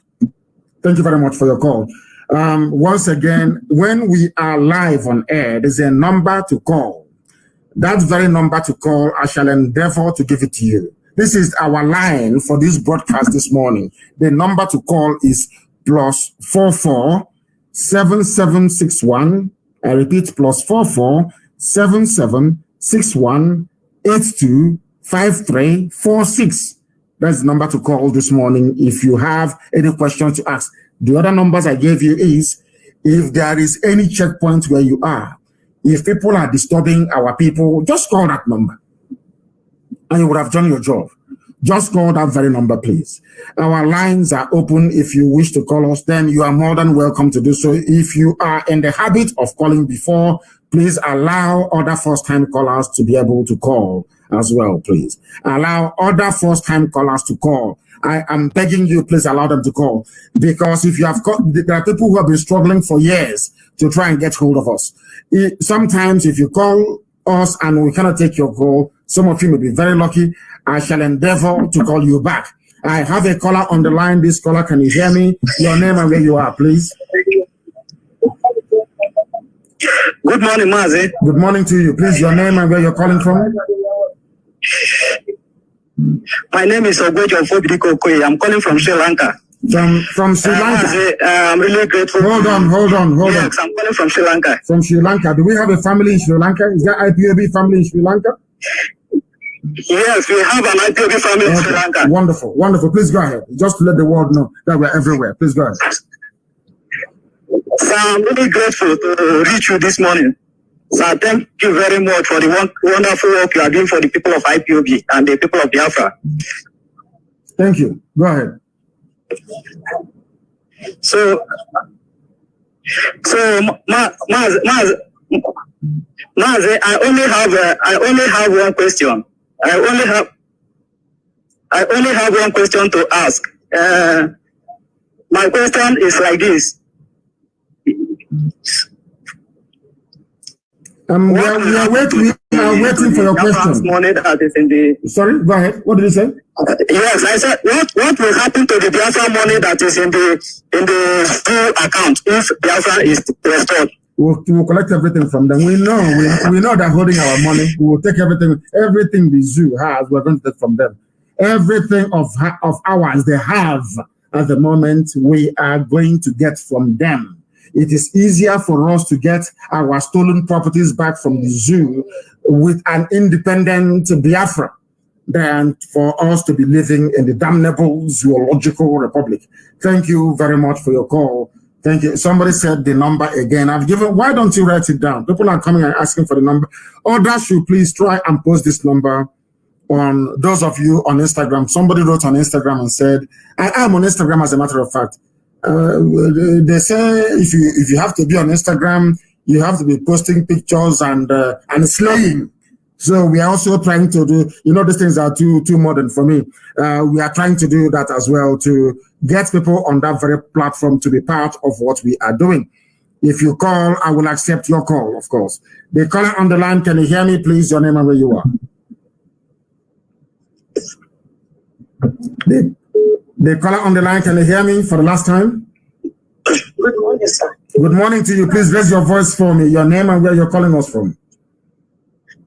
Thank you very much for your call. Once again, when we are live on air, there's a number to call. That very number to call, I shall endeavor to give it to you. This is our line for this broadcast this morning. The number to call is +44 7761. I repeat, +44 7761 825346. That's the number to call this morning if you have any questions to ask. The other numbers I gave you is if there is any checkpoint where you are, if people are disturbing our people, just call that number and you would have done your job. Just call that very number, please. Our lines are open. If you wish to call us, then you are more than welcome to do so. If you are in the habit of calling before, please allow other first-time callers to be able to call as well, please. Allow other first-time callers to call. I am begging you, please allow them to call. Because if you have there are people who have been struggling for years to try and get hold of us. Sometimes if you call us and we cannot take your call, some of you may be very lucky. I shall endeavor to call you back. I have a caller on the line. This caller, can you hear me? Your name and where you are, please.
Good morning, Mazi.
Good morning to you. Please, your name and where you're calling from.
My name is Ogwejo Fobidiko Koye. I'm calling from Sri Lanka.
From Sri Lanka?
I'm really grateful.
Hold on.
Yes, I'm calling from Sri Lanka.
From Sri Lanka. Do we have a family in Sri Lanka? Is there IPOB family in Sri Lanka?
Yes, we have an IPOB family in Sri Lanka.
Wonderful. Please go ahead. Just to let the world know that we're everywhere. Please go ahead.
So I'm really grateful to reach you this morning. So thank you very much for the wonderful work you are doing for the people of IPOB and the people of Biafra.
Thank you. Go ahead.
So Mazi, I only have one question. I only have one question to ask. My question is like this.
We are waiting for your question.
Money that is in the...
Sorry, go ahead. What did you say?
Yes, I said, what will happen to the Biafra money that is in the school account if Biafra is restored?
We'll collect everything from them. We know they're holding our money. We will take everything the zoo has. We're going to take from them. Everything of ours they have at the moment, we are going to get from them. It is easier for us to get our stolen properties back from the zoo with an independent Biafra than for us to be living in the damnable zoological republic. Thank you very much for your call. Thank you. Somebody said the number again. Why don't you write it down? People are coming and asking for the number. Others should please try and post this number on those of you on Instagram. Somebody wrote on Instagram and said, I am on Instagram as a matter of fact. They say if you have to be on Instagram, you have to be posting pictures and slaying. So we are also trying to do, these things are too modern for me. We are trying to do that as well to get people on that very platform to be part of what we are doing. If you call, I will accept your call, of course. The caller on the line, can you hear me, please? Your name and where you are. The caller on the line, can you hear me for the last time?
Good morning, sir.
Good morning to you. Please raise your voice for me. Your name and where you're calling us from.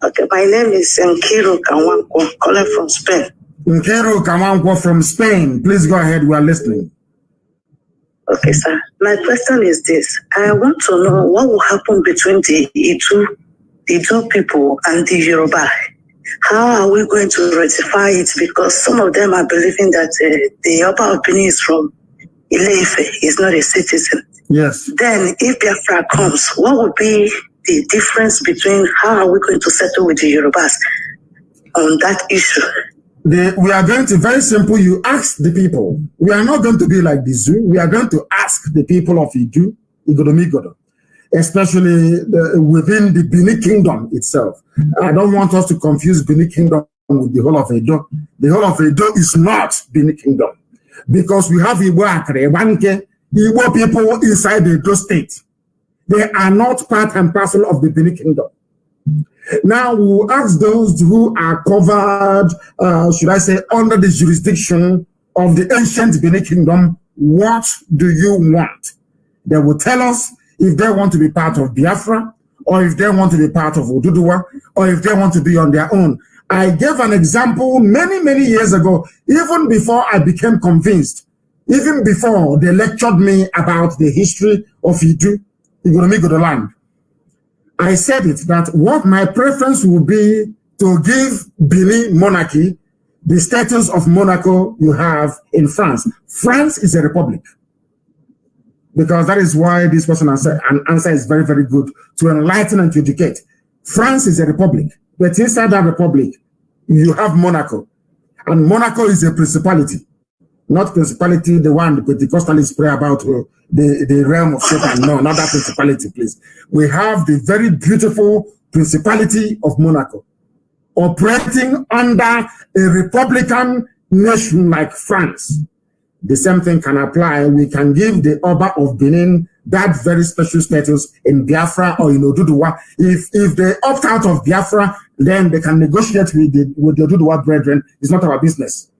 Okay, my name is Nkiro Kanwanko, calling from Spain.
Nkero Kawankwo from Spain. Please go ahead. We are listening.
Okay, sir. My question is this. I want to know what will happen between the Idu people and the Yoruba. How are we going to rectify it? Because some of them are believing that the Oba of Benin is from Ile-Ife, is not a citizen.
Yes.
Then if Biafra comes, what would be the difference between how are we going to settle with the Yorubas on that issue?
We are going to, very simple, you ask the people. We are not going to be like the zoo. We are going to ask the people of Idu, Igodomigodo, especially within the Benin Kingdom itself. I don't want us to confuse Benin Kingdom with the whole of Edo. The whole of Edo is not Benin Kingdom, because we have Igbo Akre, Wanke, Igbo people inside the Edo state. They are not part and parcel of the Benin Kingdom. Now we will ask those who are covered, should I say, under the jurisdiction of the ancient Benin Kingdom, what do you want? They will tell us if they want to be part of Biafra, or if they want to be part of Oduduwa, or if they want to be on their own. I gave an example many, many years ago, even before I became convinced, even before they lectured me about the history of Idu, Igodomigodo land. I said it, that what my preference would be to give Benin monarchy the status of Monaco you have in France. France is a republic. Because that is why this person answer is very, very good, to enlighten and to educate. France is a republic, but inside that republic, you have Monaco. And Monaco is a principality. Not principality, the one the Pentecostalists pray about, the realm of Satan. No, not that principality, please. We have the very beautiful principality of Monaco, operating under a republican nation like France. The same thing can apply. We can give the Oba of Benin that very special status in Biafra or in Oduduwa. If they opt out of Biafra, then they can negotiate with the Oduduwa brethren. It's not our business.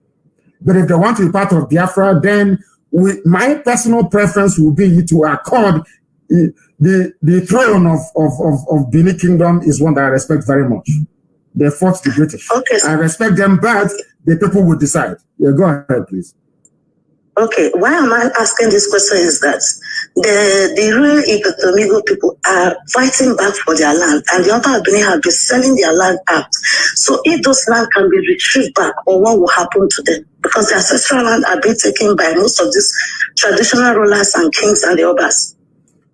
But if they want to be part of Biafra, then my personal preference will be to accord the throne of Benin Kingdom is one that I respect very much. They fought the British.
Okay,
I respect them, but the people will decide. Yeah, go ahead, please.
Okay, why am I asking this question is that the real Igodomigo people are fighting back for their land, and the Oba of Benin have been selling their land out. So if those land can be retrieved back, or what will happen to them? Because the ancestral land are being taken by most of these traditional rulers and kings and the Obas.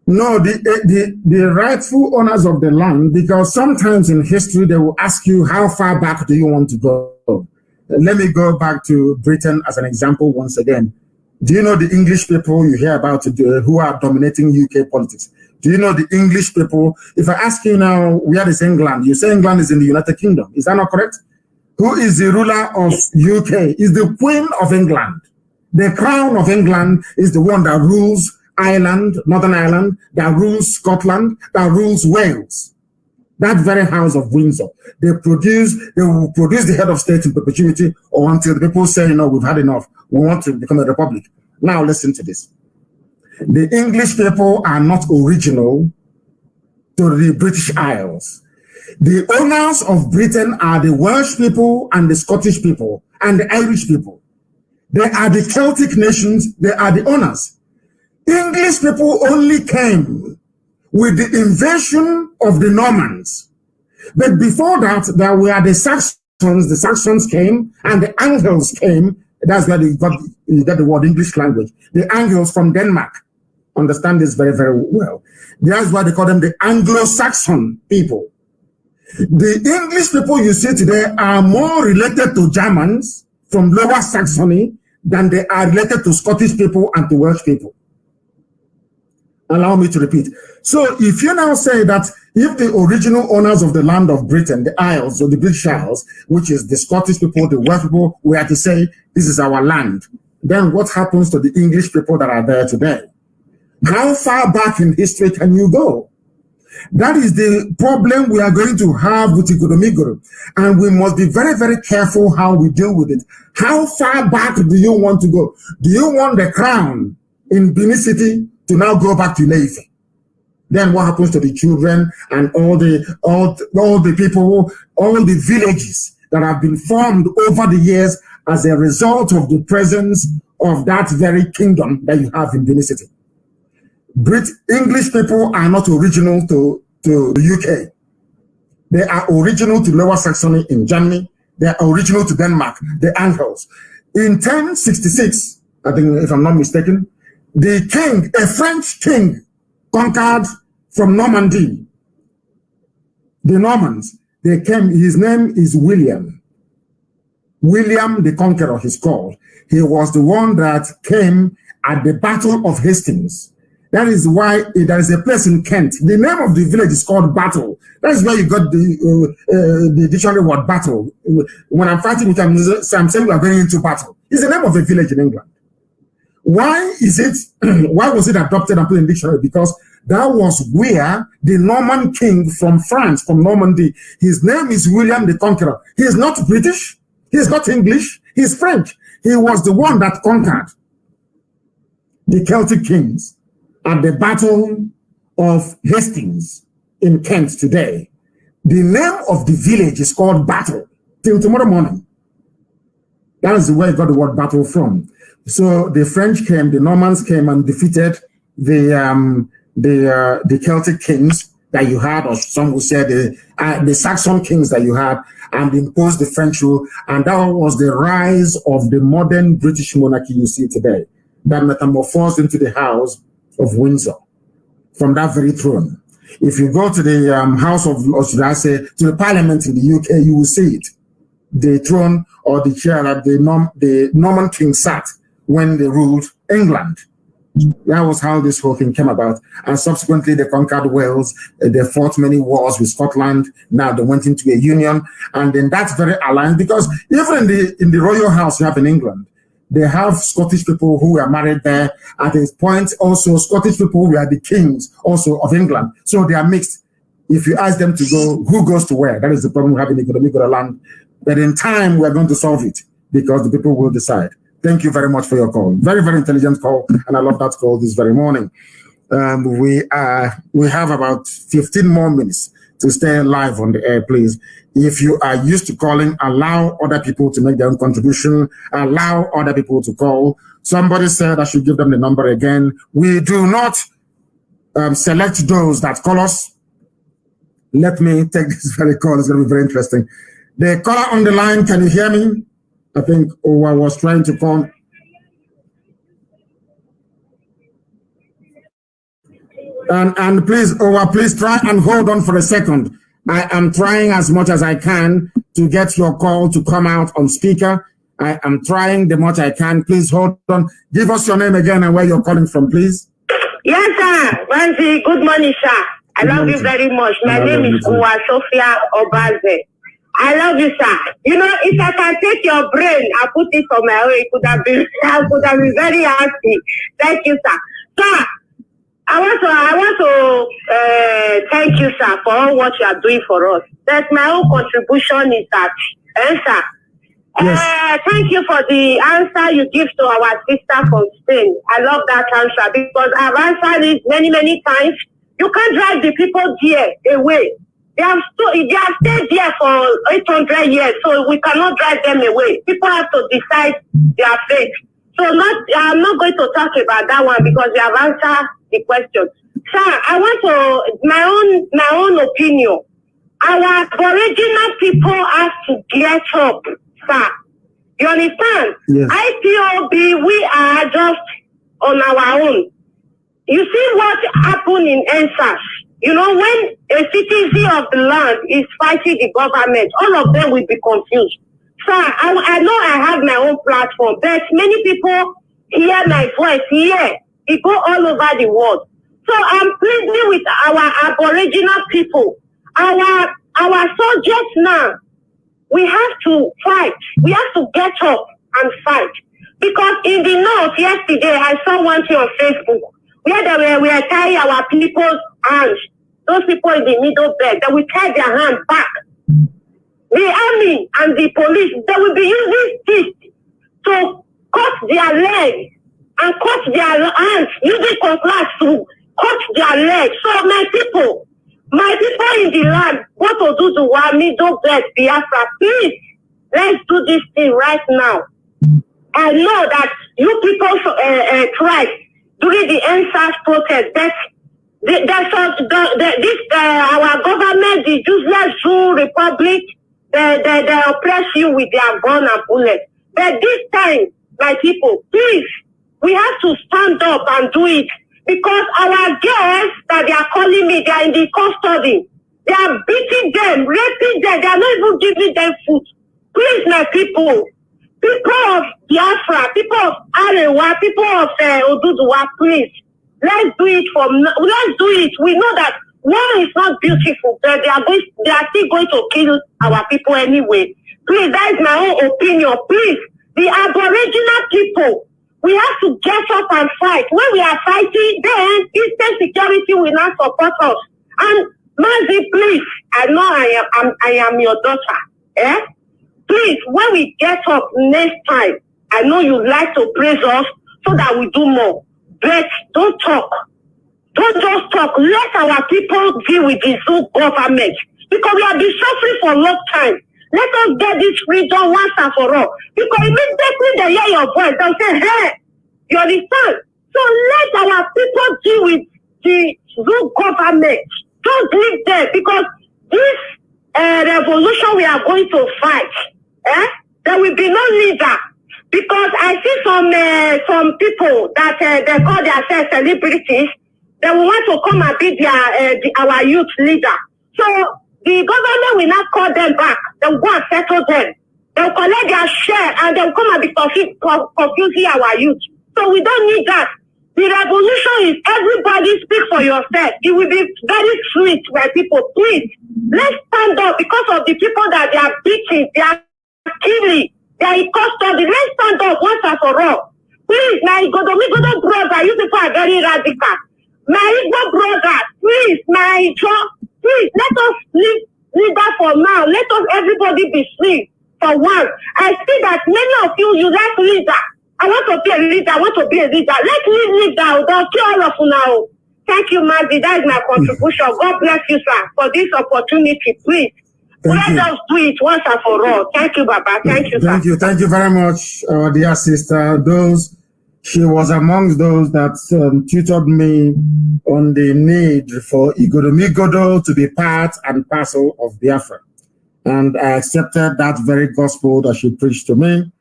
No, the rightful owners of the land, because sometimes in history they will ask you, how far back do you want to go? Let me go back to Britain as an example once again. Do you know the English people you hear about who are dominating UK politics? Do you know the English people? If I ask you now, where is England? You say England is in the United Kingdom. Is that not correct? Who is the ruler of UK? Is the Queen of England. The Crown of England is the one that rules Ireland, Northern Ireland, that rules Scotland, that rules Wales. That very House of Windsor. They will produce the head of state in perpetuity, or until the people say, no, we've had enough. We want to become a republic. Now listen to this. The English people are not original to the British Isles. The owners of Britain are the Welsh people and the Scottish people and the Irish people. They are the Celtic nations. They are the owners. English people only came with the invasion of the Normans. But before that, there were the Saxons. The Saxons came and the Angles came. That's where you get the word English language. The Angles from Denmark. Understand this very, very well. That's why they call them the Anglo-Saxon people. The English people you see today are more related to Germans from Lower Saxony than they are related to Scottish people and to Welsh people. Allow me to repeat. So if you now say that if the original owners of the land of Britain, the Isles or the British Isles, which is the Scottish people, the Welsh people, were to say, this is our land, then what happens to the English people that are there today? How far back in history can you go? That is the problem we are going to have with Igodomigodo. And we must be very, very careful how we deal with it. How far back do you want to go? Do you want the crown in Benin City to now go back to Ile-Ife? Then what happens to the children and all the people, all the villages that have been formed over the years as a result of the presence of that very kingdom that you have in Benin City. English people are not original to the UK. They are original to Lower Saxony in Germany. They are original to Denmark, the Angles. In 1066, I think if I'm not mistaken, the king, a French king, conquered from Normandy. The Normans, they came, his name is William. William the Conqueror, he's called. He was the one that came at the Battle of Hastings. That is why there is a place in Kent. The name of the village is called Battle. That's where you got the dictionary word battle. When I'm fighting with them, I'm saying we are going into battle. It's the name of a village in England. Why was it adopted and put in the dictionary? Because that was where the Norman king from France, from Normandy, his name is William the Conqueror. He is not British. He's not English. He's French. He was the one that conquered the Celtic kings at the Battle of Hastings in Kent today. The name of the village is called Battle till tomorrow morning. That is where I got the word battle from. So the French came, the Normans came and defeated the Celtic kings that you had, or some would say the Saxon kings that you had, and imposed the French rule. And that was the rise of the modern British monarchy you see today, that metamorphosed into the House of Windsor from that very throne. If you go to the House of, or should I say, to the Parliament in the UK, you will see it. The throne or the chair that the Norman king sat when they ruled England. That was how this whole thing came about. And subsequently, they conquered Wales. They fought many wars with Scotland. Now they went into a union. And then that's very alliance, because even in the royal house you have in England, they have Scottish people who were married there. At a point, also, Scottish people were the kings also of England. So they are mixed. If you ask them to go, who goes to where? That is the problem we have in economic land. But in time, we are going to solve it because the people will decide. Thank you very much for your call. Very, very intelligent call. And I love that call this very morning. We have about 15 more minutes to stay live on the air, please. If you are used to calling, allow other people to make their own contribution. Allow other people to call. Somebody said I should give them the number again. We do not select those that call us. Let me take this very call. It's going to be very interesting. The caller on the line, can you hear me? I think I was trying to call. And please, please try and hold on for a second. I am trying as much as I can to get your call to come out on speaker. I am trying the much I can. Please hold on. Give us your name again and where you're calling from, please.
Yes, sir. Mazi, good morning, sir. I love you very much. My name is Uwa Sophia Obaze. I love you, sir. You know, if I can take your brain and put it on my way, I could have been very happy. Thank you, sir. Sir, I want to thank you, sir, for all what you are doing for us. That my own contribution is that, sir. Yes. Thank you for the answer you give to our sister from Spain. I love that answer because I've answered it many, many times. You can't drive the people there away. They have stayed there for 800 years, so we cannot drive them away. People have to decide their fate. So I'm not going to talk about that one because they have answered the question. Sir, I want to, my own opinion. Our Aboriginal people have to get up, sir. You understand? Yes. IPOB, we are just on our own. You see what happened in NSAS? You know, when a citizen of the land is fighting the government, all of them will be confused. Sir, I know I have my own platform, but many people hear my voice here. It go all over the world. So I'm pleading with our Aboriginal people, our soldiers now. We have to fight. We have to get up and fight. Because in the north, yesterday, I saw one thing on Facebook where we are tying our people's hands. Those people in the middle bed, they will tie their hand back. The army and the police, they will be using teeth to cut their legs and cut their hands, using cutlass to cut their legs. So my people in the land, what to do to our middle bed, Biafra, please, let's do this thing right now. I know that you people tried during the NSAS protest, but our government, the useless Zoo Republic, they oppress you with their gun and bullets. But this time, my people, please, we have to stand up and do it, because our girls that they are calling me, they are in the custody. They are beating them, raping them. They are not even giving them food. Please, my people of Biafra, people of Arewa, people of Oduduwa, please, let's do it. We know that war is not beautiful, but they are still going to kill our people anyway. Please, that is my own opinion. Please, the Aboriginal people, we have to get up and fight. When we are fighting, then Eastern security will not support us. And Mazi, please, I know I am your daughter. Please, when we get up next time, I know you like to praise us so that we do more. But don't talk. Don't just talk. Let our people deal with the Zoo government, because we have been suffering for a long time. Let us get this freedom once and for all. Because immediately they hear your voice, they'll say, hey, you understand? So let our people deal with the Zoo government. Don't leave them, because this revolution we are going to fight, there will be no leader. Because I see some people that they call themselves celebrities, they will want to come and be our youth leader. So the government will not call them back. They will go and settle them. They will collect their share and they will come and be confusing our youth. So we don't need that. The revolution is everybody speak for yourself. It will be very sweet, my people. Please, let's stand up because of the people that they are beating, they are killing, they are in custody. Let's stand up once and for all. Please, my Igodomigodo brother, you people are very radical. My Igbo brother, please, my Joe, please, let us leave that for now. Let us everybody be free for once. I see that many of you like leader. I want to be a leader. I want to be a leader. Let me lead down. Don't kill all of you now. Thank you, Mazi. That is my contribution. God bless you, sir, for this opportunity. Please, let us do it once and for all. Thank you, Baba. Thank you, sir.
Thank you very much, dear sister. She was amongst those that tutored me on the need for Igodomigodo to be part and parcel of Biafra. And I accepted that very gospel that she preached to me.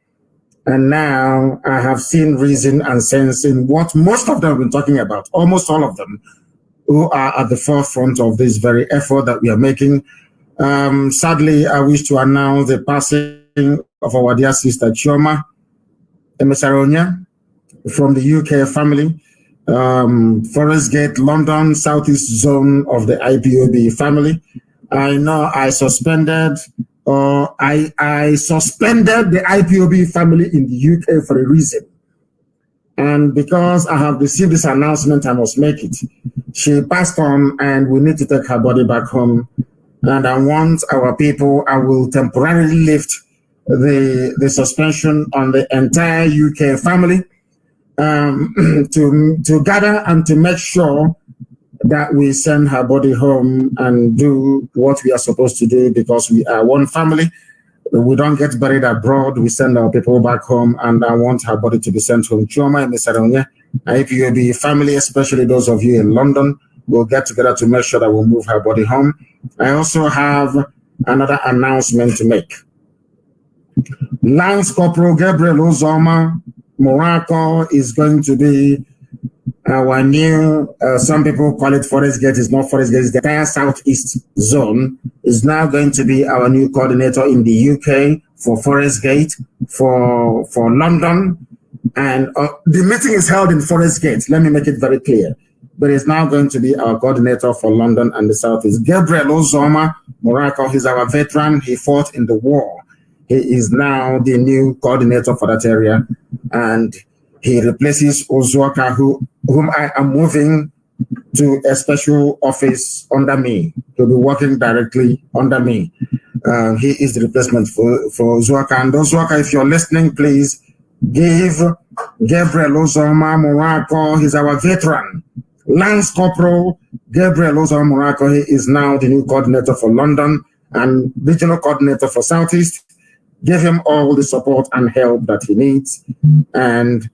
And now I have seen reason and sense in what most of them have been talking about, almost all of them, who are at the forefront of this very effort that we are making. Sadly, I wish to announce the passing of our dear sister Chioma Emesaronia from the UK family, Forest Gate, London, Southeast Zone of the IPOB family. I know I suspended the IPOB family in the UK for a reason. And because I have received this announcement, I must make it. She passed on and we need to take her body back home. And I want our people, I will temporarily lift the suspension on the entire UK family to gather and to make sure that we send her body home and do what we are supposed to do, because we are one family. We don't get buried abroad. We send our people back home, and I want her body to be sent home. Chioma and Misaronia, IPOB family, especially those of you in London, will get together to make sure that we'll move her body home. I also have another announcement to make. Lance Corporal Gabriel Uzoma Morocco is going to be our new, some people call it Forest Gate. It's not Forest Gate, it's the entire Southeast Zone, is now going to be our new coordinator in the UK for Forest Gate, for London. And the meeting is held in Forest Gate. Let me make it very clear. But he's now going to be our coordinator for London and the Southeast. Gabriel Uzoma Morocco, he's our veteran. He fought in the war. He is now the new coordinator for that area. And he replaces Ozuoka, whom I am moving to a special office under me. He'll be working directly under me. He is the replacement for Ozuoka. And Ozuoka, if you're listening, please give Gabriel Uzoma Morocco, he's our veteran. Lance Corporal Gabriel Uzoma Morocco, he is now the new coordinator for London and regional coordinator for Southeast. give him all the support and help that he needs. And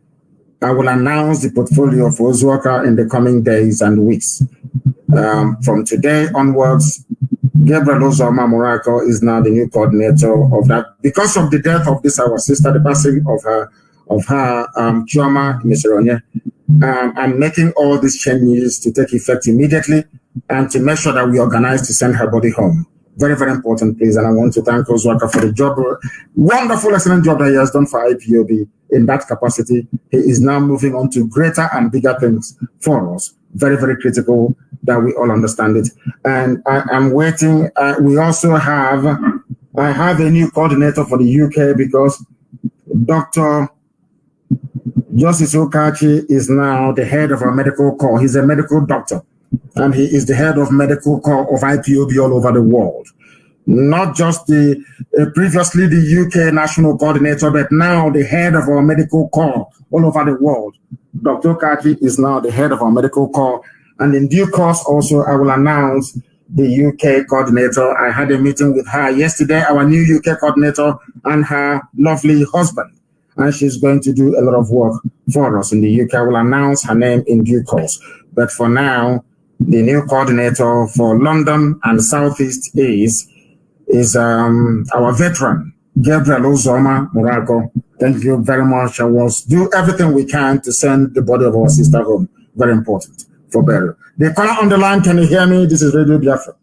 I will announce the portfolio of Ozuoka in the coming days and weeks. From today onwards, Gabriel Ozoma Morako is now the new coordinator of that. Because of the death of this, our sister, the passing of her Chioma Miseronye, I'm making all these changes to take effect immediately and to make sure that we organize to send her body home. Very, very important, please. And I want to thank Ozuoka for the job, wonderful, excellent job that he has done for IPOB in that capacity. He is now moving on to greater and bigger things for us. Very, very critical that we all understand it. And I'm waiting. We also have, I have a new coordinator for the UK because Dr. Justice Okachi is now the head of our medical corps. He's a medical doctor. And he is the head of medical corps of IPOB all over the world. Not just the previously the UK national coordinator, but now the head of our medical corps all over the world. Dr. Okachi is now the head of our medical corps. And in due course, also, I will announce the UK coordinator. I had a meeting with her yesterday, our new UK coordinator and her lovely husband. And she's going to do a lot of work for us in the UK. I will announce her name in due course. But for now, the new coordinator for London and Southeast is our veteran, Gabriel Ozoma Morako. Thank you very much. I will do everything we can to send the body of our sister home. Very important for burial. The caller on the line, can you hear me? This is Radio Biafra.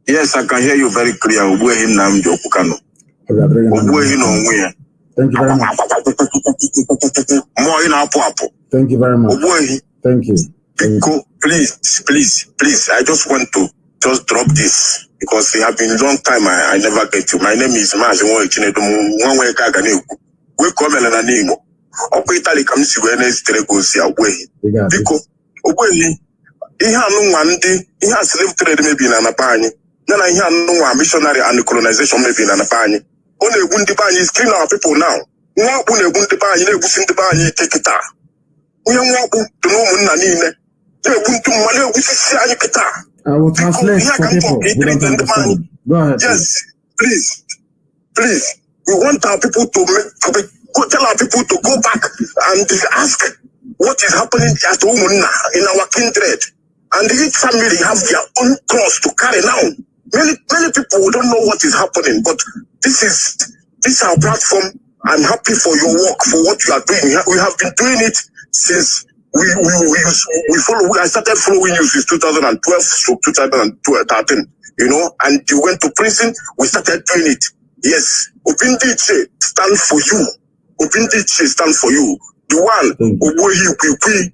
Yes, I can hear you very clear. Mazi Nnamdi Kanu.
Thank you very much. Thank you very much. Thank you.
Please, I just want to just drop this because it has been a long time I never get you. My name is Mazi Nnamdi Kanu. We come in an name. Italy comes to Venezuela away. Because he has slave trade maybe in Anapani. Then I hear no missionary and colonization maybe in Anapani. Only Wundibani is killing our people now. Take it out. We are to know Munanine.
I will translate for people who don't understand. Go ahead.
Yes, please. We want our people to tell our people to go back and ask what is happening at home in our kindred. And each family have their own cross to carry now. Many people don't know what is happening, but this is our platform. I'm happy for your work, for what you are doing. We have been doing it since we follow. I started following you since 2012 to 2013. You know, and you went to prison. We started doing it. Yes, Obindiche stand for you. Obindiche stand for you. The one Oboyi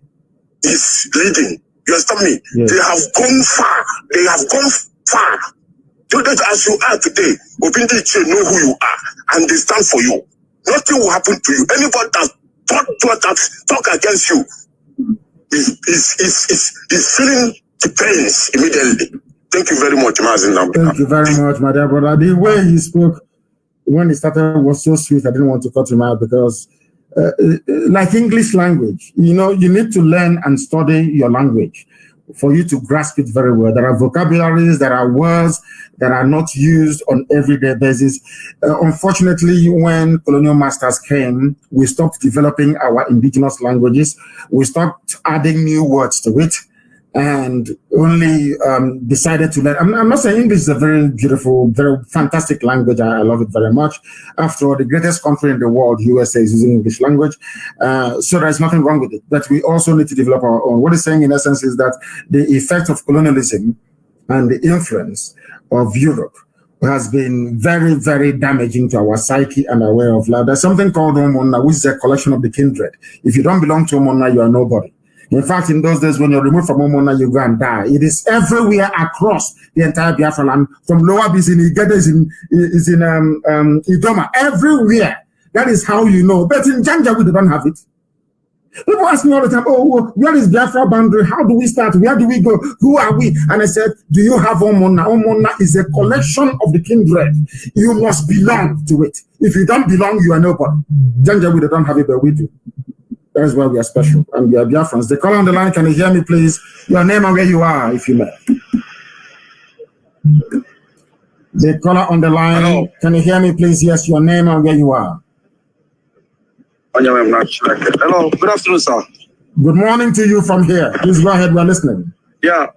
is leading. You understand me? Yes. They have gone far. As you are today, Obindiche know who you are, and they stand for you. Nothing will happen to you. Anybody that talk against you is feeling the pains immediately. Thank you very much, Mazi Nnamdi.
Thank you very much, my dear brother. The way he spoke when he started was so sweet. I didn't want to cut him out because, like English language, you know, you need to learn and study your language for you to grasp it very well. There are vocabularies, there are words that are not used on everyday basis. Unfortunately, when colonial masters came, we stopped developing our indigenous languages. We stopped adding new words to it and only decided to learn. I'm not saying English is a very beautiful, very fantastic language. I love it very much. After all, the greatest country in the world, USA, is using English language. So there's nothing wrong with it. But we also need to develop our own. What it's saying in essence is that the effect of colonialism and the influence of Europe has been very, very damaging to our psyche and our way of life. There's something called Omona, which is a collection of the kindred. If you don't belong to Omona, you are nobody. In fact, in those days, when you're removed from Omona, you go and die. It is everywhere across the entire Biafra land. From Lower Bis in Igede is in Idoma. Everywhere. That is how you know. But in Janjaweed, they don't have it. People ask me all the time, oh, where is Biafra boundary? How do we start? Where do we go? Who are we? And I said, do you have Omona? Omona is a collection of the kindred. You must belong to it. If you don't belong, you are nobody. Janjaweed, they don't have it, but we do. That is why we are special, and we are Biafrans. The caller on the line, can you hear me, please? Your name and where you are, if you may. The caller on the line.
Hello.
Can you hear me, please? Yes, your name and where you are.
Hello. Good afternoon, sir.
Good morning to you from here. Please go ahead. We're listening.
Yeah.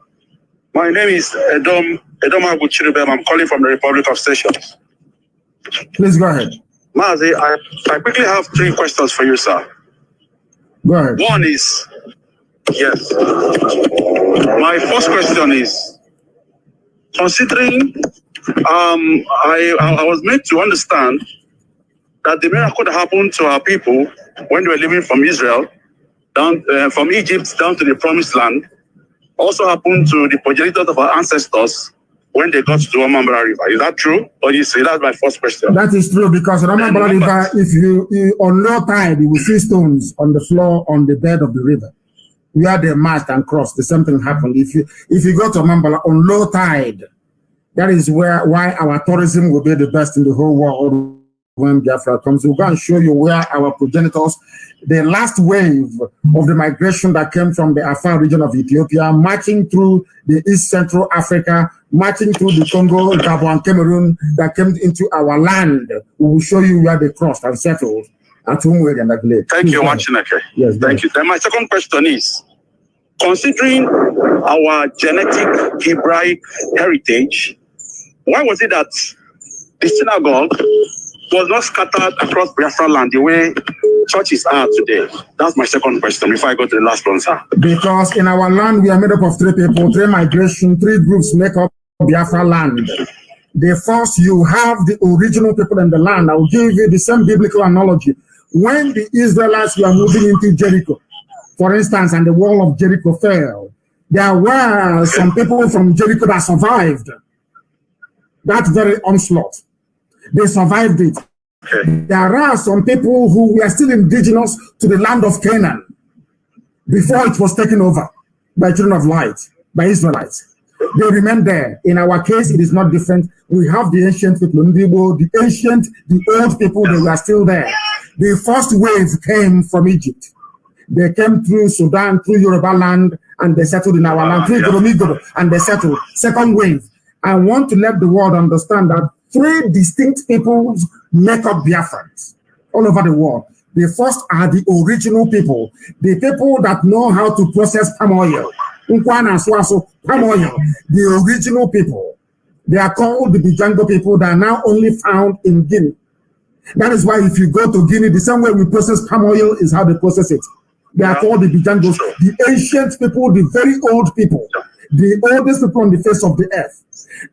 My name is Edom Aguchiribem. I'm calling from the Republic of Seychelles.
Please go ahead.
Mazi, I quickly have 3 questions for you, sir.
Go ahead.
One is, yes. My first question is, considering I was made to understand that the miracle that happened to our people when they were living from Israel, down from Egypt down to the Promised Land, also happened to the progenitors of our ancestors when they got to the Omambra River. Is that true? Or you say that's my first question?
That is true, because Omambra River, if you on low tide, you will see stones on the floor on the bed of the river. Where they marched and crossed, the same thing happened. If you go to Omambra on low tide, that is why our tourism will be the best in the whole world when Biafra comes. We'll go and show you where our progenitors, the last wave of the migration that came from the Afar region of Ethiopia, marching through the East Central Africa, marching through the Congo, Gabon, Cameroon, that came into our land. We will show you where they crossed and settled at Umweg and Aglade.
Thank you, Machineke.
Yes,
thank you. Then my second question is, considering our genetic Hebraic heritage, why was it that the synagogue was not scattered across Biafra land the way churches are today? That's my second question before I go to the last one, sir.
Because in our land, we are made up of 3 people, 3 migration, 3 groups make up Biafra land. The first, you have the original people in the land. I will give you the same biblical analogy. When the Israelites were moving into Jericho, for instance, and the wall of Jericho fell, there were some people from Jericho that survived that very onslaught. They survived it. Okay. There are some people who were still indigenous to the land of Canaan before it was taken over by children of light, by Israelites. They remain there. In our case, it is not different. We have the ancient people, the old people, they were still there. The first wave came from Egypt. They came through Sudan, through Yoruba land, and they settled in our land, through Goromigoro, and they settled. Second wave. I want to let the world understand that 3 distinct peoples make up Biafrans all over the world. The first are the original people, the people that know how to process palm oil. Palm oil, the original people. They are called the Bijango people that are now only found in Guinea. That is why if you go to Guinea, the same way we process palm oil is how they process it. They are called the Bijangos, the ancient people, the very old people, the oldest people on the face of the earth.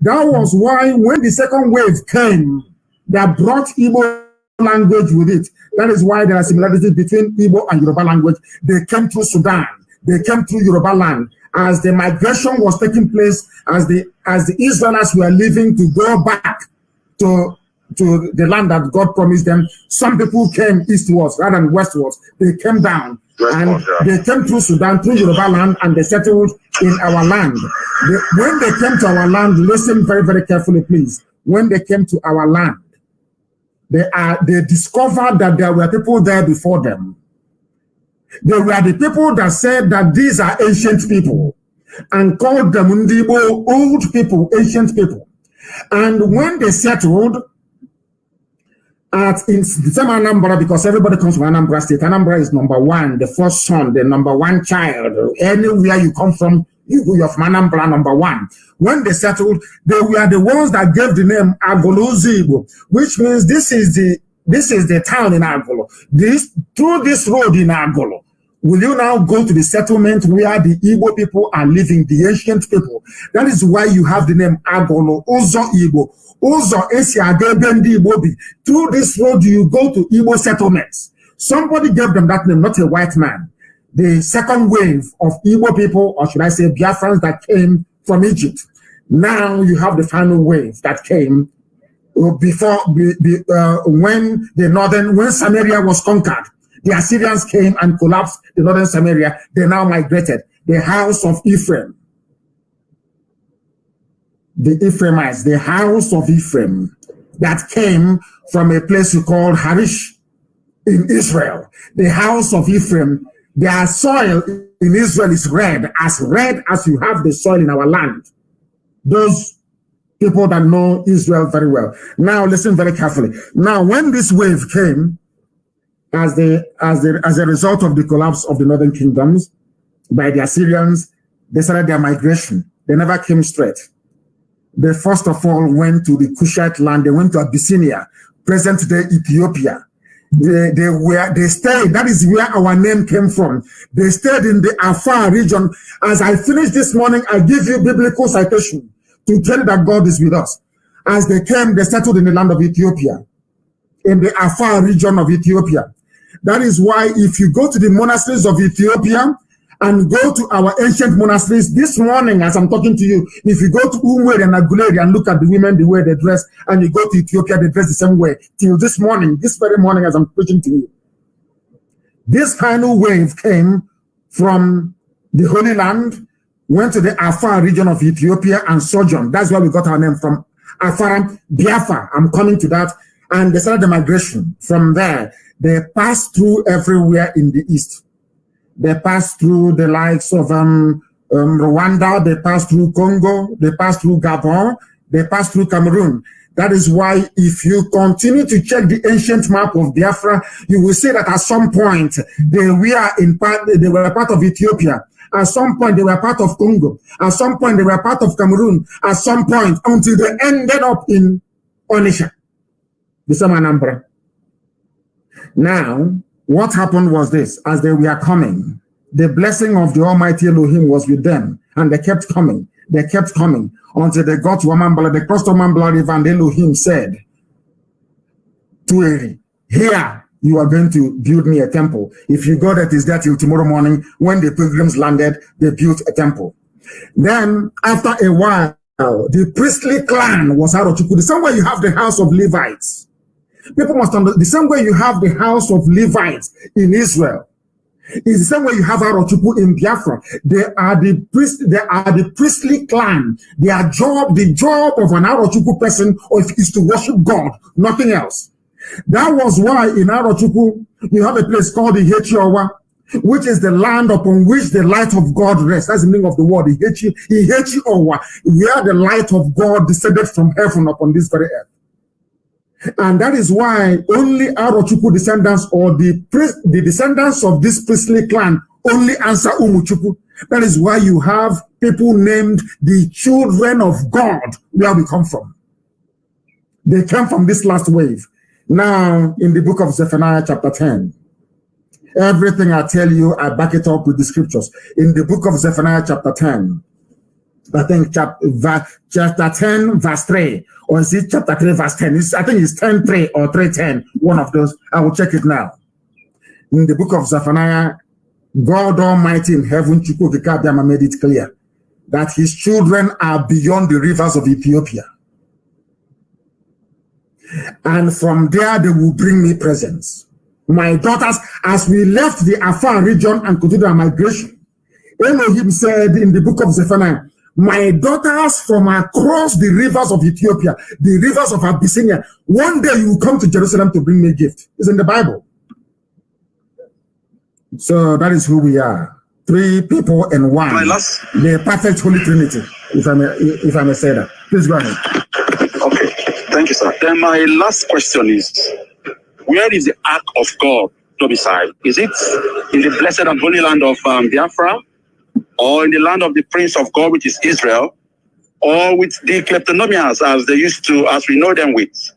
That was why when the second wave came, they brought Igbo language with it. That is why there are similarities between Igbo and Yoruba language. They came through Sudan. They came through Yoruba land. As the migration was taking place, as the Israelites were leaving to go back to the land that God promised them, some people came eastwards rather than westwards. They came down. And they came through Sudan, through Yoruba land, and they settled in our land. When they came to our land, listen very, very carefully, please. When they came to our land, they discovered that there were people there before them. They were the people that said that these are ancient people and called them Ndibo, old people, ancient people. And when they settled, in the same Anambra, because everybody comes from Anambra State. Anambra is number 1, the first son, the number 1 child. Anywhere you come from, you're from Anambra, number 1. When they settled, they were the ones that gave the name Agolo Zibo, which means this is the town in Agolo. Through this road in Agolo, will you now go to the settlement where the Igbo people are living, the ancient people? That is why you have the name Agolo, Uzo Igbo. Through this road, you go to Igbo settlements. Somebody gave them that name, not a white man. The second wave of Igbo people, or should I say Biafrans, that came from Egypt. Now you have the final wave that came before, when Samaria was conquered. The Assyrians came and collapsed the northern Samaria. They now migrated. The house of Ephraim. The Ephraimites, the house of Ephraim, that came from a place called Harish in Israel. The house of Ephraim, their soil in Israel is red as you have the soil in our land. Those People that know Israel very well. Now listen very carefully. Now, when this wave came, as a result of the collapse of the northern kingdoms by the Assyrians, they started their migration. They never came straight. They first of all went to the Cushite land. They went to Abyssinia, present-day Ethiopia. They stayed. That is where our name came from. They stayed in the Afar region. As I finished this morning, I give you biblical citation to tell you that God is with us. As they came, they settled in the land of Ethiopia, in the Afar region of Ethiopia. That is why if you go to the monasteries of Ethiopia and go to our ancient monasteries this morning, as I'm talking to you, if you go to Umwe and Aguleri and look at the women, the way they dress, and you go to Ethiopia, they dress the same way. Till this morning, this very morning as I'm preaching to you. This final wave came from the Holy Land, went to the Afar region of Ethiopia and sojourned. That's where we got our name from. Afar, Biafra, I'm coming to that. And they started the migration. From there, they passed through everywhere in the east. They passed through the likes of Rwanda, they passed through Congo, they passed through Gabon, they passed through Cameroon. That is why if you continue to check the ancient map of Biafra, you will see that at some point they were part of Ethiopia. At some point they were part of Congo. At some point they were part of Cameroon. At some point until they ended up in Onitsha, the same Anambra. Now, what happened was this: as they were coming, the blessing of the Almighty Elohim was with them, and they kept coming. They kept coming until they got to Amambala. They crossed Amambala River, and Elohim said to Eri, "Here you are going to build me a temple. If you go there, it is there till tomorrow morning." When the pilgrims landed, they built a temple. Then, after a while, the priestly clan was out of Chukwu. The same way you have the house of Levites. People must understand, the same way you have the house of Levites in Israel, is the same way you have Arochukwu in Biafra. They are the priestly clan. The job of an Arochukwu person is to worship God, nothing else. That was why in Arochukwu, you have a place called the Ihechiowa, which is the land upon which the light of God rests. That's the meaning of the word, Ihechiowa, where the light of God descended from heaven upon this very earth. And that is why only Arochukwu descendants or the descendants of this priestly clan only answer Umuchukwu. That is why you have people named the children of God, where we come from. They came from this last wave. Now, in the book of Zephaniah chapter 10, everything I tell you, I back it up with the scriptures. In the book of Zephaniah chapter 10, I think chapter 10 verse 3, or is it chapter 3 verse 10? I think it's 10:3 or 3:10, one of those. I will check it now. In the book of Zephaniah, God Almighty in heaven, Chukwukikabiyama, made it clear that his children are beyond the rivers of Ethiopia. And from there, they will bring me presents. My daughters, as we left the Afar region and continued our migration, Elohim said in the book of Zephaniah, my daughters from across the rivers of Ethiopia, the rivers of Abyssinia, one day you will come to Jerusalem to bring me a gift. It's in the Bible. So that is who we are. Three people in one. The perfect Holy Trinity, if I may say that. Please go ahead.
Okay, thank you, sir. Then my last question is, where is the Ark of God domiciled? Is it in the blessed and holy land of Biafra? Or in the land of the Prince of God, which is Israel, or with the kleptonomians as they used to, as we know them with?